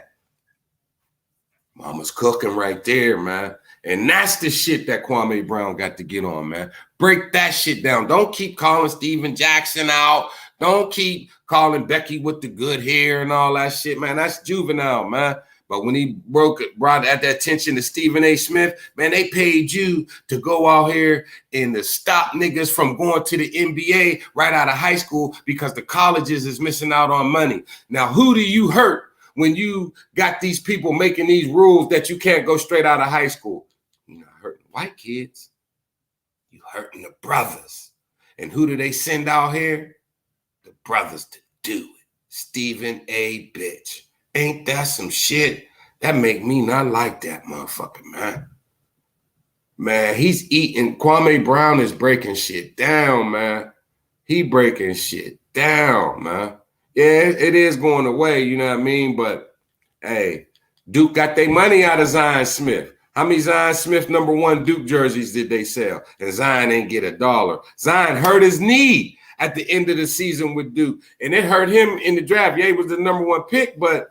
Mama's cooking right there, man. And that's the shit that Kwame Brown got to get on, man. Break that shit down. Don't keep calling Steven Jackson out. Don't keep calling Becky with the good hair and all that shit, man. That's juvenile, man. But when he brought at that attention to Stephen A. Smith, man, they paid you to go out here and to stop niggas from going to the NBA right out of high school because the colleges is missing out on money. Now, who do you hurt when you got these people making these rules that you can't go straight out of high school? You're not hurting white kids. You hurting the brothers. And who do they send out here? The brothers to do it. Stephen A. Bitch. Ain't that some shit? That make me not like that motherfucker, man. Man, he's eating. Kwame Brown is breaking shit down, man. He breaking shit down, man. Yeah, it is going away, you know what I mean? But, hey, Duke got their money out of Zion Smith. How many Zion Smith #1 Duke jerseys did they sell? And Zion ain't get $1. Zion hurt his knee at the end of the season with Duke. And it hurt him in the draft. Yeah, he was the #1 pick, but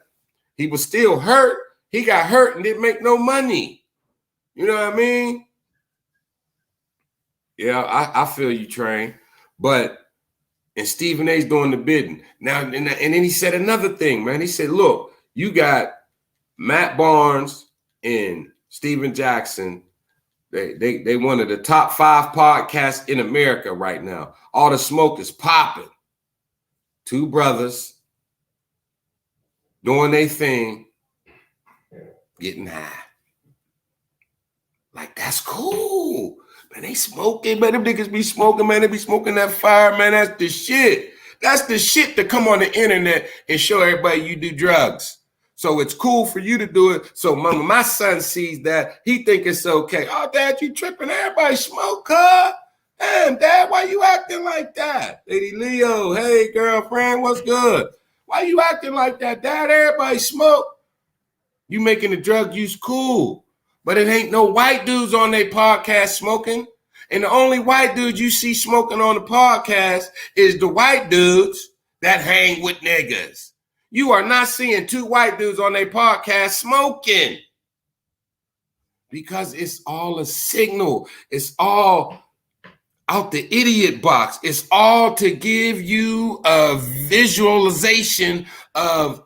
he was still hurt. He got hurt and didn't make no money. You know what I mean? Yeah, I feel you, Train. But, and Stephen A's doing the bidding. Now, and then he said another thing, man. He said, look, you got Matt Barnes and Steven Jackson. They one of the top 5 podcasts in America right now. All the smoke is popping. 2 brothers doing their thing, getting high. Like, that's cool. Man, they smoking, man. Them niggas be smoking, man. They be smoking that fire, man. That's the shit. That's the shit to come on the internet and show everybody you do drugs. So it's cool for you to do it. So my son sees that. He think it's okay. Oh, Dad, you tripping. Everybody smoke, huh? Damn, Dad, why you acting like that? Lady Leo, hey, girlfriend, what's good? Why you acting like that, Dad? Everybody smoke. You making the drug use cool. But it ain't no white dudes on their podcast smoking. And the only white dudes you see smoking on the podcast is the white dudes that hang with niggas. You are not seeing 2 white dudes on their podcast smoking. Because it's all a signal. It's all out the idiot box. It's all to give you a visualization of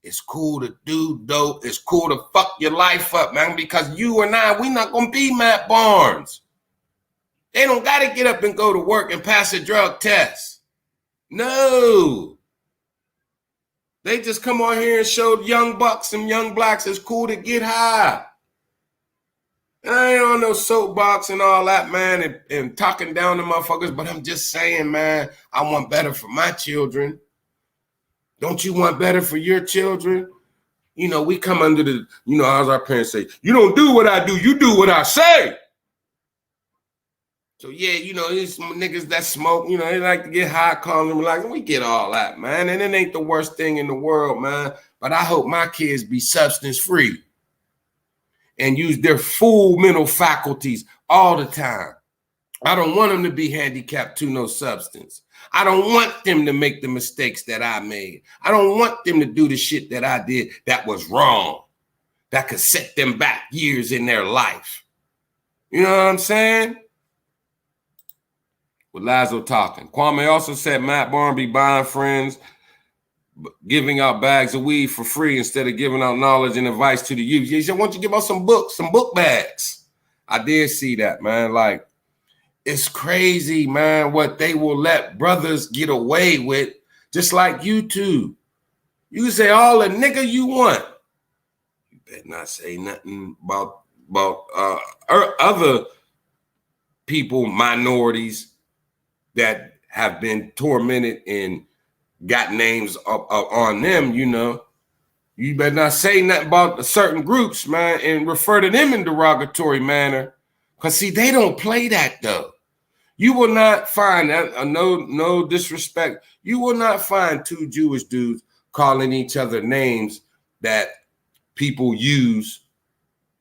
it's cool to do dope. It's cool to fuck your life up, man, because you and I, we not going to be Matt Barnes. They don't got to get up and go to work and pass a drug test. No. They just come on here and show young bucks and young blacks it's cool to get high. And I ain't on no soapbox and all that, man, and talking down to motherfuckers, but I'm just saying, man, I want better for my children. Don't you want better for your children? You know, we come under the, you know, as our parents say, you don't do what I do, you do what I say. So, yeah, you know, there's some niggas that smoke, you know, they like to get high, calm, and relax. We get all that, man. And it ain't the worst thing in the world, man. But I hope my kids be substance-free and use their full mental faculties all the time. I don't want them to be handicapped to no substance. I don't want them to make the mistakes that I made. I don't want them to do the shit that I did that was wrong, that could set them back years in their life. You know what I'm saying? With Lazo talking. Kwame also said Matt Barnes be buying friends, giving out bags of weed for free instead of giving out knowledge and advice to the youth. He said, why don't you give out some books, some book bags? I did see that, man. Like, it's crazy, man, what they will let brothers get away with, just like YouTube. You say all the nigga you want. You better not say nothing about other people, minorities, that have been tormented and got names on them, you know. You better not say nothing about certain groups, man, and refer to them in derogatory manner. Because, see, they don't play that, though. You will not find, no disrespect, you will not find 2 Jewish dudes calling each other names that people use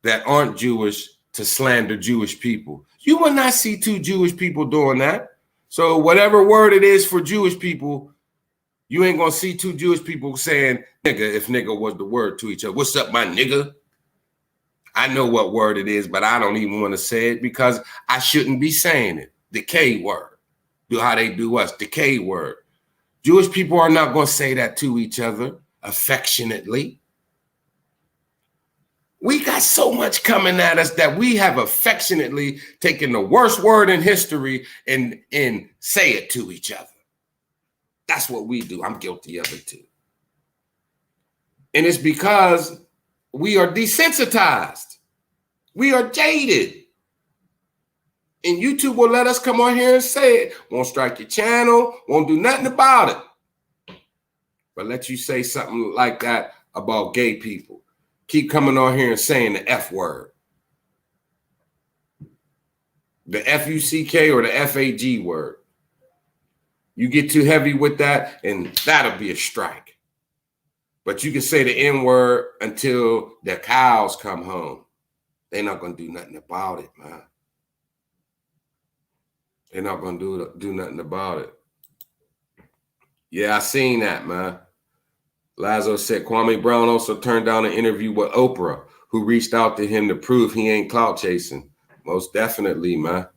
that aren't Jewish to slander Jewish people. You will not see 2 Jewish people doing that. So whatever word it is for Jewish people, you ain't going to see 2 Jewish people saying nigga if nigga was the word to each other. What's up, my nigga? I know what word it is, but I don't even want to say it because I shouldn't be saying it. The K word. Do how they do us, the K word. Jewish people are not going to say that to each other affectionately. We got so much coming at us that we have affectionately taken the worst word in history and say it to each other. That's what we do. I'm guilty of it too. And it's because we are desensitized. We are jaded. And YouTube will let us come on here and say it. Won't strike your channel. Won't do nothing about it. But let you say something like that about gay people. Keep coming on here and saying the F word. The F-U-C-K or the F-A-G word. You get too heavy with that and that'll be a strike. But you can say the N word until the cows come home. They're not going to do nothing about it, man. They're not going to do nothing about it. Yeah, I seen that, man. Lazo said Kwame Brown also turned down an interview with Oprah, who reached out to him to prove he ain't clout chasing. Most definitely, man.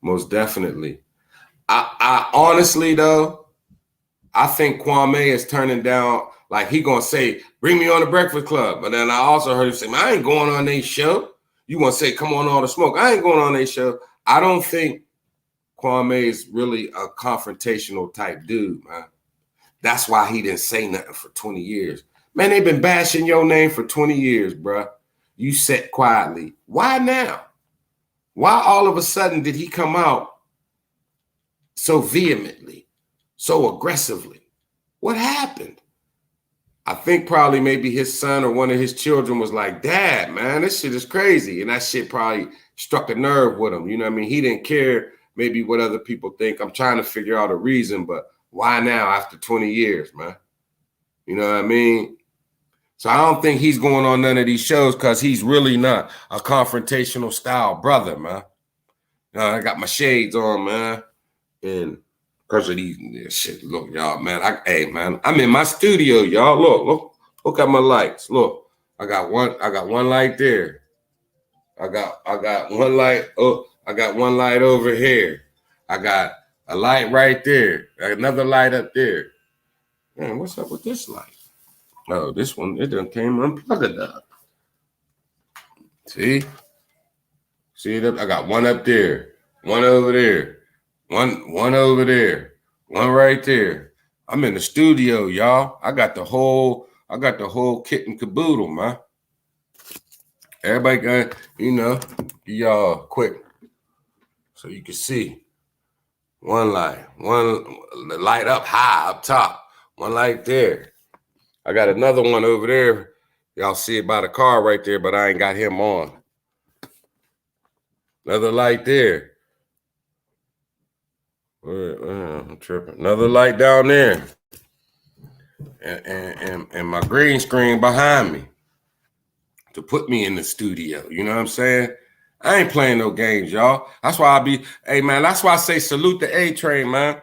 Most definitely. I honestly, though, I think Kwame is turning down, like he going to say, bring me on the Breakfast Club. But then I also heard him say, man, I ain't going on their show. You want to say, come on all the smoke. I ain't going on their show. I don't think Kwame is really a confrontational type dude, man. That's why he didn't say nothing for 20 years. Man, they've been bashing your name for 20 years, bro. You sat quietly. Why now? Why all of a sudden did he come out so vehemently, so aggressively? What happened? I think probably maybe his son or one of his children was like, Dad, man, this shit is crazy. And that shit probably struck a nerve with him. You know what I mean? He didn't care maybe what other people think. I'm trying to figure out a reason, but why now after 20 years, man? You know what I mean? So I don't think he's going on none of these shows because he's really not a confrontational style brother, man. I got my shades on, man. And because of these shit, look, y'all, man. Hey, man, I'm in my studio, y'all. Look at my lights. Look, I got one light there. I got one light. Oh, I got one light over here. I got a light right there. Another light up there. Man, what's up with this light? Oh, this one, it done came unplugged up. See it up? I got one up there, one over there, one over there, one right there. I'm in the studio, y'all. I got the whole kit and caboodle, man. Everybody got, y'all quick so you can see. One light up high up top, one light there. I got another one over there. Y'all see it by the car right there, but I ain't got him on. Another light there. I'm tripping. Another light down there. And my green screen behind me to put me in the studio. You know what I'm saying? I ain't playing no games, y'all. That's why hey man, that's why I say salute the A-Train, man.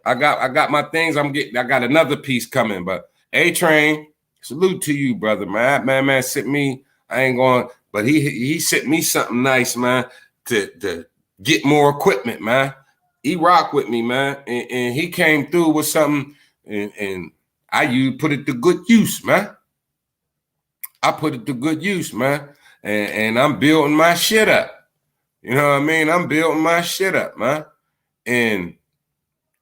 I got my things. I got another piece coming, but A-Train, salute to you, brother, man. Man sent me, I ain't going, but he sent me something nice, man, to get more equipment, man. He rock with me, man. And he came through with something and I put it to good use, man. I put it to good use, man. And I'm building my shit up. You know what I mean? I'm building my shit up, man. And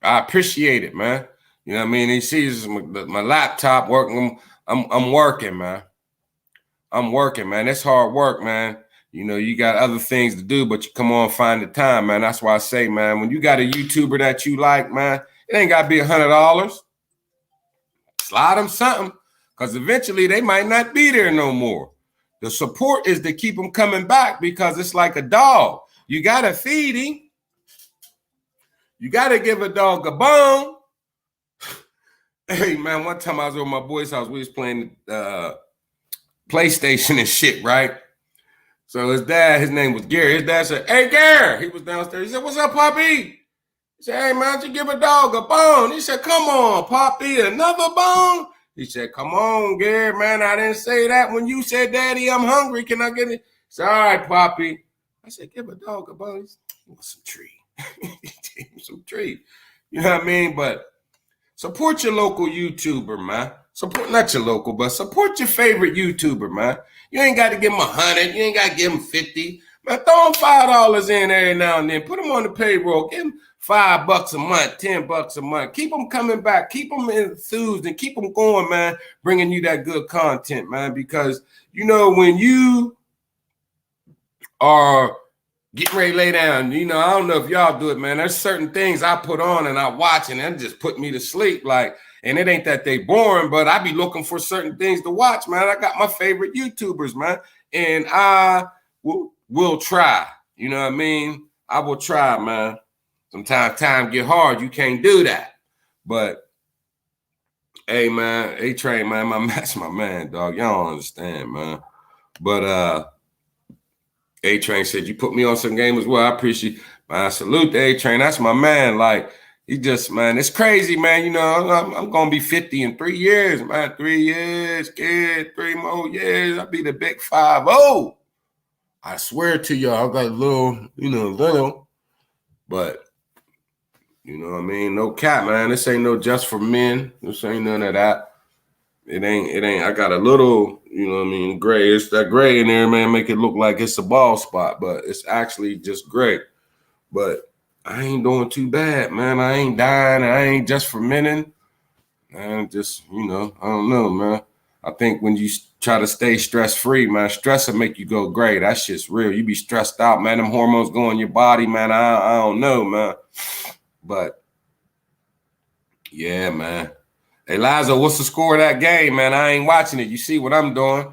I appreciate it, man. You know what I mean? He sees my laptop working. I'm working, man. I'm working, man. It's hard work, man. You know, you got other things to do, but you come on, find the time, man. That's why I say, man, when you got a YouTuber that you like, man, it ain't got to be $100. Slide them something, because eventually they might not be there no more. The support is to keep them coming back because it's like a dog. You got to feed him. You got to give a dog a bone. Hey, man, one time I was over my boy's house. We was playing PlayStation and shit, right? So his dad, his name was Gary. His dad said, hey, Gary. He was downstairs. He said, what's up, Poppy? He said, hey, man, you give a dog a bone. He said, come on, Poppy, another bone? He said, come on, Gary, man, I didn't say that when you said, Daddy, I'm hungry. Can I get it? He said, all right, Poppy. I said, give a dog a bone. He said, he wants some tree. Some tree. You know what I mean? But support your local YouTuber, man. Support, not your local, but support your favorite YouTuber, man. You ain't got to give them 100. You ain't got to give them 50. Man, throw them $5 in every now and then. Put them on the payroll. Give them $5 a month, $10 a month. Keep them coming back. Keep them enthused and keep them going, man, bringing you that good content, man, because, you know, when you are getting ready to lay down, you know, I don't know if y'all do it, man. There's certain things I put on and I watch and it just put me to sleep, like, and it ain't that they boring, but I be looking for certain things to watch, man. I got my favorite YouTubers, man, and I will try. You know what I mean? I will try, man. Sometimes time get hard. You can't do that. But, hey, man, A-Train, man, that's my man, dog. Y'all don't understand, man. But A-Train said, you put me on some game as well. I appreciate it. Man, salute to A-Train. That's my man. Like, he just, man, it's crazy, man. You know, I'm going to be 50 in 3 years, man. 3 years, kid, 3 more years. I'll be the big 5-0. I swear to y'all, I got a little, little. But, you know what I mean? No cap, man. This ain't no just for men. This ain't none of that. It ain't. I got a little, you know what I mean, gray. It's that gray in there, man, make it look like it's a bald spot, but it's actually just gray. But I ain't doing too bad, man. I ain't dying. I ain't just for men. Man, just, I don't know, man. I think when you try to stay stress-free, man, stress will make you go gray. That shit's real. You be stressed out, man. Them hormones go in your body, man. I don't know, man. But, yeah, man. Hey, Liza, what's the score of that game, man? I ain't watching it. You see what I'm doing?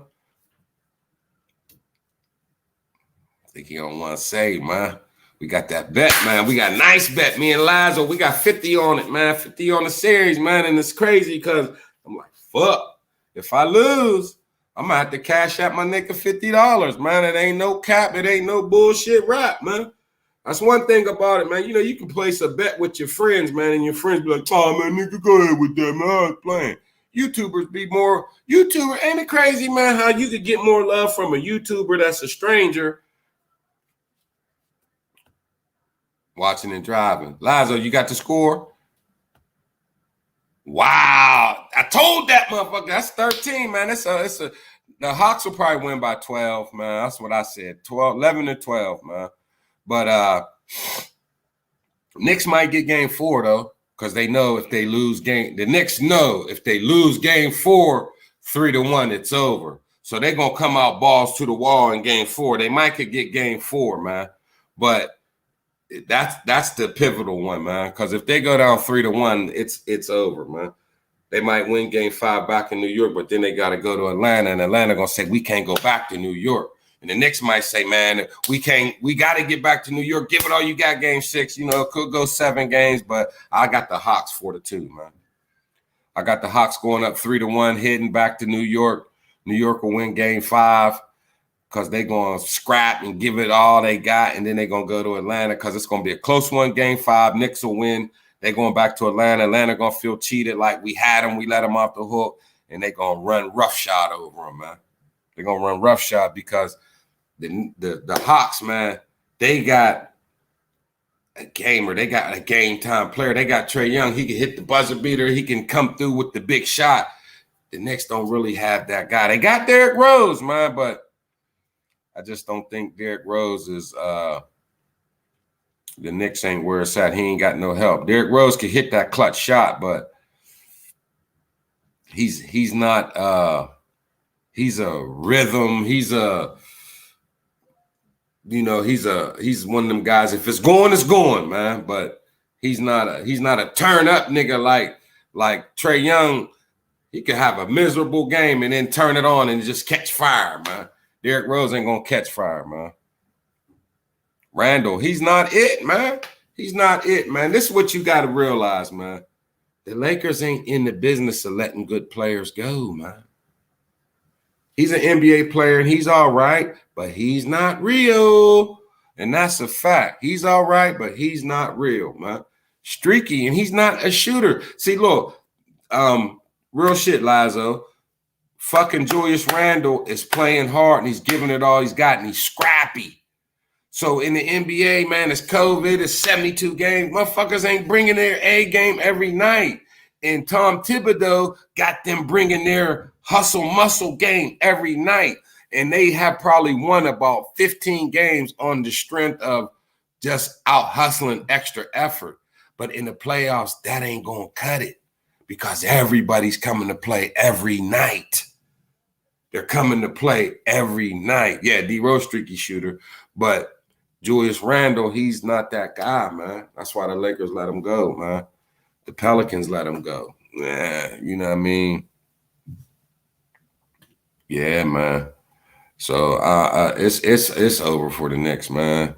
I think you don't want to say, man. We got that bet, man. We got a nice bet. Me and Liza, we got 50 on it, man. 50 on the series, man. And it's crazy because I'm like, fuck. If I lose, I'm going to have to cash out my nigga $50, man. It ain't no cap. It ain't no bullshit rap, man. That's one thing about it, man. You know, you can place a bet with your friends, man, and your friends be like, oh, man, nigga, go ahead with that, man. I was playing. YouTubers be more, YouTuber, ain't it crazy, man, how you could get more love from a YouTuber that's a stranger watching and driving. Lazo, you got the score? Wow. I told that motherfucker. That's 13, man. The Hawks will probably win by 12, man. That's what I said. 11 to 12, man. But Knicks might get game 4, though, because they know if they lose game, the Knicks know if they lose game 4, 3-1, it's over. So they're going to come out balls to the wall in game 4. They might could get game 4, man. But that's the pivotal one, man. Because if they go down 3-1, it's over, man. They might win game 5 back in New York, but then they got to go to Atlanta, and Atlanta gonna say we can't go back to New York. And the Knicks might say, man, we got to get back to New York. Give it all you got, game 6. You know, it could go 7 games, but I got the Hawks 4-2, man. I got the Hawks going up 3-1, heading back to New York. New York will win game 5. Because they're going to scrap and give it all they got, and then they're going to go to Atlanta because it's going to be a close one, game 5. Knicks will win. They're going back to Atlanta. Atlanta going to feel cheated like we had them. We let them off the hook, and they're going to run roughshod over them, man. They're going to run roughshod because the Hawks, man, they got a gamer. They got a game-time player. They got Trae Young. He can hit the buzzer beater. He can come through with the big shot. The Knicks don't really have that guy. They got Derrick Rose, man, but I just don't think Derrick Rose is the Knicks ain't where it's at. He ain't got no help. Derrick Rose can hit that clutch shot, but he's not he's a rhythm. He's he's one of them guys. If it's going, it's going, man. But he's not a turn up nigga like Trae Young. He could have a miserable game and then turn it on and just catch fire, man. Derrick Rose ain't going to catch fire, man. Randall, he's not it, man. He's not it, man. This is what you got to realize, man. The Lakers ain't in the business of letting good players go, man. He's an NBA player, and he's all right, but he's not real. And that's a fact. He's all right, but he's not real, man. Streaky, and he's not a shooter. See, look, real shit, Lazo. Fucking Julius Randle is playing hard, and he's giving it all he's got, and he's scrappy. So in the NBA, man, it's COVID, it's 72 games. Motherfuckers ain't bringing their A game every night. And Tom Thibodeau got them bringing their hustle muscle game every night. And they have probably won about 15 games on the strength of just out hustling extra effort. But in the playoffs, that ain't going to cut it because everybody's coming to play every night. They're coming to play every night. Yeah, D-Rose streaky shooter, but Julius Randle, he's not that guy, man. That's why the Lakers let him go, man. The Pelicans let him go. Yeah, you know what I mean? Yeah, man. So it's over for the Knicks, man.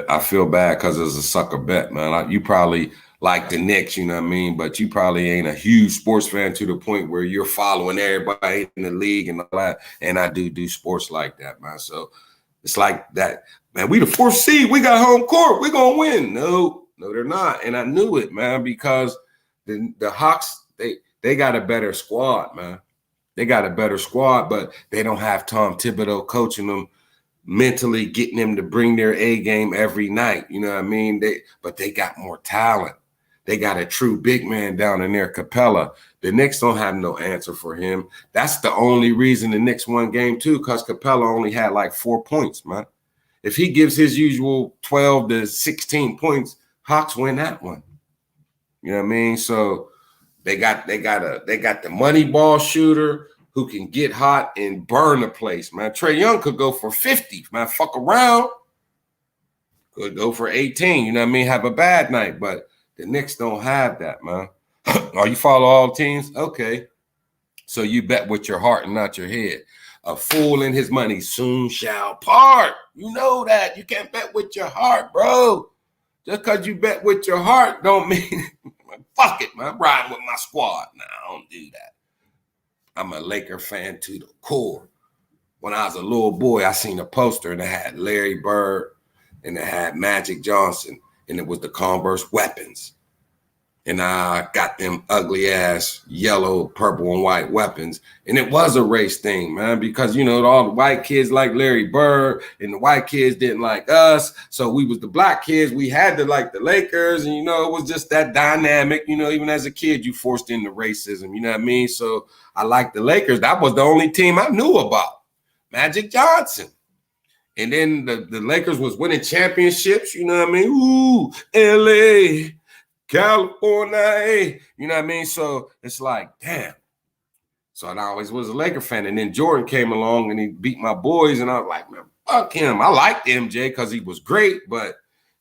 I feel bad because it's a sucker bet, man. You probably like the Knicks, you know what I mean? But you probably ain't a huge sports fan to the point where you're following everybody in the league and all that. And I do sports like that, man. So it's like that, man. We the 4th seed. We got home court. We're going to win. No, they're not. And I knew it, man, because the Hawks, they got a better squad, man. They got a better squad, but they don't have Tom Thibodeau coaching them, mentally getting them to bring their A game every night. You know what I mean? But they got more talent. They got a true big man down in there, Capella. The Knicks don't have no answer for him. That's the only reason the Knicks won game 2, because Capella only had like 4 points, man. If he gives his usual 12 to 16 points, Hawks win that one. You know what I mean? So they got the money ball shooter who can get hot and burn the place, man. Trae Young could go for 50, man. Fuck around. Could go for 18, you know what I mean? Have a bad night, but the Knicks don't have that, man. Oh, you follow all teams? Okay. So you bet with your heart and not your head. A fool and his money soon shall part. You know that. You can't bet with your heart, bro. Just because you bet with your heart don't mean, fuck it, man. I'm riding with my squad. Nah, I don't do that. I'm a Laker fan to the core. When I was a little boy, I seen a poster and it had Larry Bird and it had Magic Johnson and it was the Converse weapons. And I got them ugly ass yellow, purple, and white weapons. And it was a race thing, man, because, you know, all the white kids like Larry Bird and the white kids didn't like us. So we was the black kids. We had to like the Lakers. And, you know, it was just that dynamic. You know, even as a kid, you forced into racism. You know what I mean? So I liked the Lakers. That was the only team I knew about. Magic Johnson. And then the Lakers was winning championships. You know what I mean? Ooh, L.A., California, you know what I mean? So it's like, damn. So I always was a Laker fan. And then Jordan came along and he beat my boys. And I was like, man, fuck him. I liked MJ because he was great.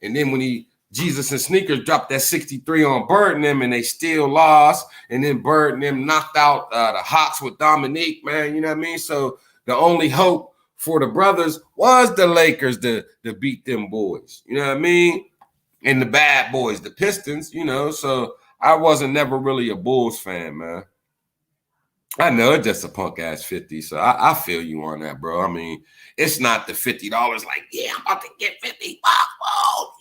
And then when Jesus and Sneakers dropped that 63 on Bird and them and they still lost. And then Bird and them knocked out the Hawks with Dominique, man. You know what I mean? So the only hope for the brothers was the Lakers to beat them boys. You know what I mean? And the bad boys, the Pistons, you know, so I wasn't never really a Bulls fan, man. I know it's just a punk ass 50, so I feel you on that, bro. I mean, it's not the $50 like, yeah, I'm about to get 50 bucks. Oh,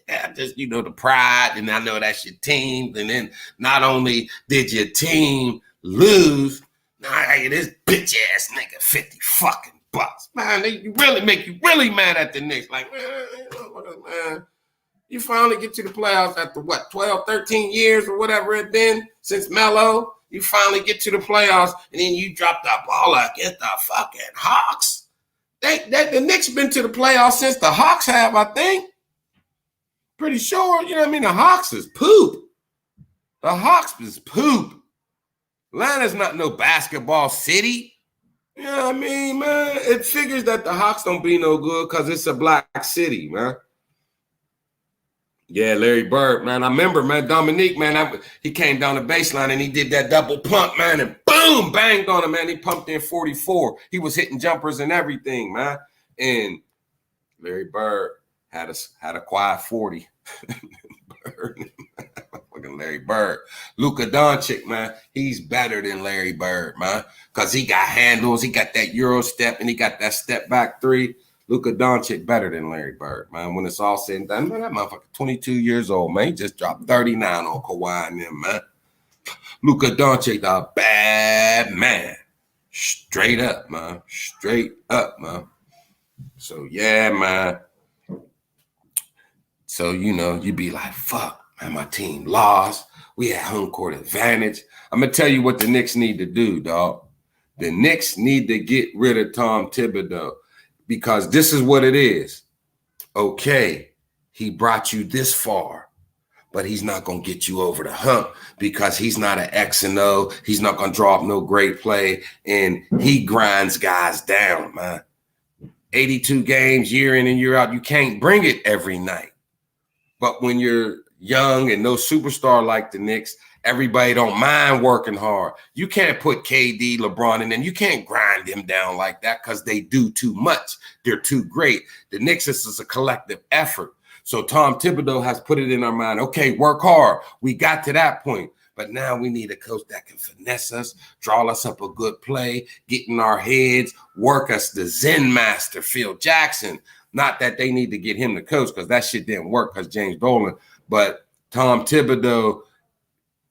yeah, just, you know, the pride, and I know that's your team. And then not only did your team lose, now I get this bitch ass nigga 50 fucking bucks. Man, they really make you really mad at the Knicks. Like, man. You finally get to the playoffs after what, 12, 13 years or whatever it's been since Melo. You finally get to the playoffs and then you drop the ball against the fucking Hawks. The Knicks been to the playoffs since the Hawks have, I think. Pretty sure, you know what I mean? The Hawks is poop. The Hawks is poop. Atlanta's not no basketball city. You know what I mean, man? It figures that the Hawks don't be no good because it's a black city, man. Yeah, Larry Bird, man. I remember, man, Dominique, man, he came down the baseline and he did that double pump, man, and boom, banged on him, man. He pumped in 44. He was hitting jumpers and everything, man. And Larry Bird had a quiet 40. Fucking Larry Bird. Luka Doncic, man, he's better than Larry Bird, man, because he got handles, he got that Euro step, and he got that step back three. Luka Doncic better than Larry Bird, man. When it's all said and done, man, that motherfucker 22 years old, man. He just dropped 39 on Kawhi and them, man. Luka Doncic, the bad man. Straight up, man. Straight up, man. So, yeah, man. So, you know, you be like, fuck, man, my team lost. We had home court advantage. I'm going to tell you what the Knicks need to do, dog. The Knicks need to get rid of Tom Thibodeau because this is what it is. Okay, he brought you this far, but he's not going to get you over the hump because he's not an X and O. He's not going to draw up no great play, and he grinds guys down, man. 82 games, year in and year out, you can't bring it every night. But when you're young and no superstar like the Knicks, everybody don't mind working hard. You can't put KD, LeBron, and then you can't grind them down like that because they do too much. They're too great. The Knicks is a collective effort. So Tom Thibodeau has put it in our mind, okay, work hard. We got to that point. But now we need a coach that can finesse us, draw us up a good play, get in our heads, work us the Zen master, Phil Jackson. Not that they need to get him to coach because that shit didn't work because James Dolan. But Tom Thibodeau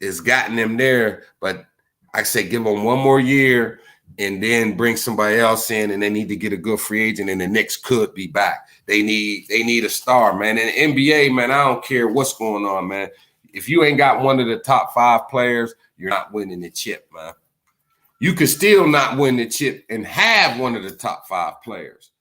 has gotten them there. But I say give them one more year and then bring somebody else in, and they need to get a good free agent, and the Knicks could be back. They need a star, man. In the NBA, man, I don't care what's going on, man. If you ain't got one of the top 5 players, you're not winning the chip, man. You can still not win the chip and have one of the top 5 players.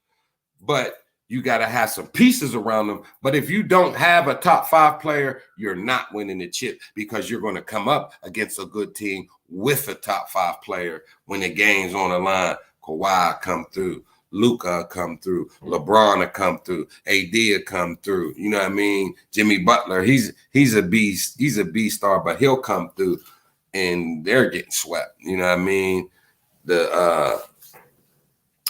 But you got to have some pieces around them. But if you don't have a top 5 player, you're not winning the chip because you're going to come up against a good team with a top 5 player when the game's on the line. Kawhi come through. Luka come through, LeBron will come through, AD will come through. You know what I mean? Jimmy Butler, he's a beast. He's a beast star, but he'll come through, and they're getting swept. You know what I mean? The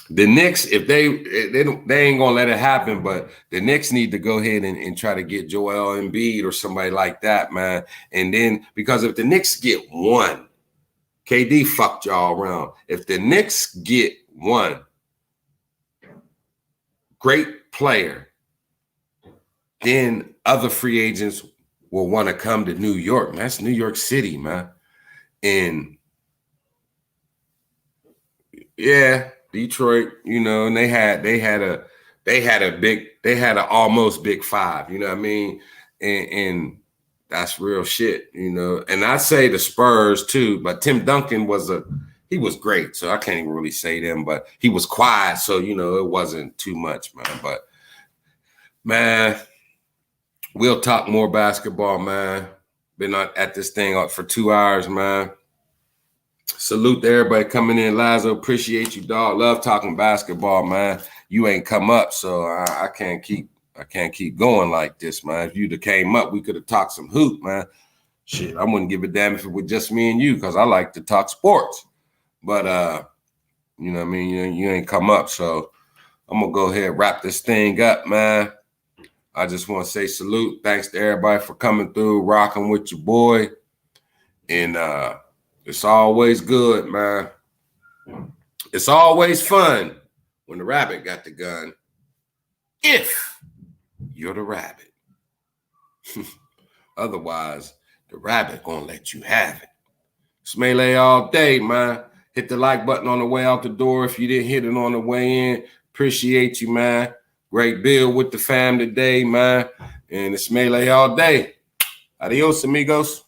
Knicks, if they ain't gonna let it happen, but the Knicks need to go ahead and try to get Joel Embiid or somebody like that, man. And then because if the Knicks get one, KD fucked y'all around. If the Knicks get one great player, then other free agents will want to come to New York. Man, that's New York City, man. And yeah, Detroit, you know, and they had an almost big 5, you know what I mean? And that's real shit, you know. And I say the Spurs too, but Tim Duncan he was great, so I can't even really say them, but he was quiet, so, you know, it wasn't too much, man. But, man, we'll talk more basketball, man. Been at this thing for 2 hours, man. Salute to everybody coming in. Lazo, appreciate you, dog. Love talking basketball, man. You ain't come up, so I can't keep going like this, man. If you'd have came up, we could have talked some hoop, man. Shit, I wouldn't give a damn if it was just me and you because I like to talk sports. But, you know what I mean? You ain't come up, so I'm going to go ahead and wrap this thing up, man. I just want to say salute. Thanks to everybody for coming through, rocking with your boy. And it's always good, man. It's always fun when the rabbit got the gun. If you're the rabbit. Otherwise, the rabbit going to let you have it. It's Maylay all day, man. Hit the like button on the way out the door. If you didn't hit it on the way in, appreciate you, man. Great build with the fam today, man. And it's Maylay all day. Adios, amigos.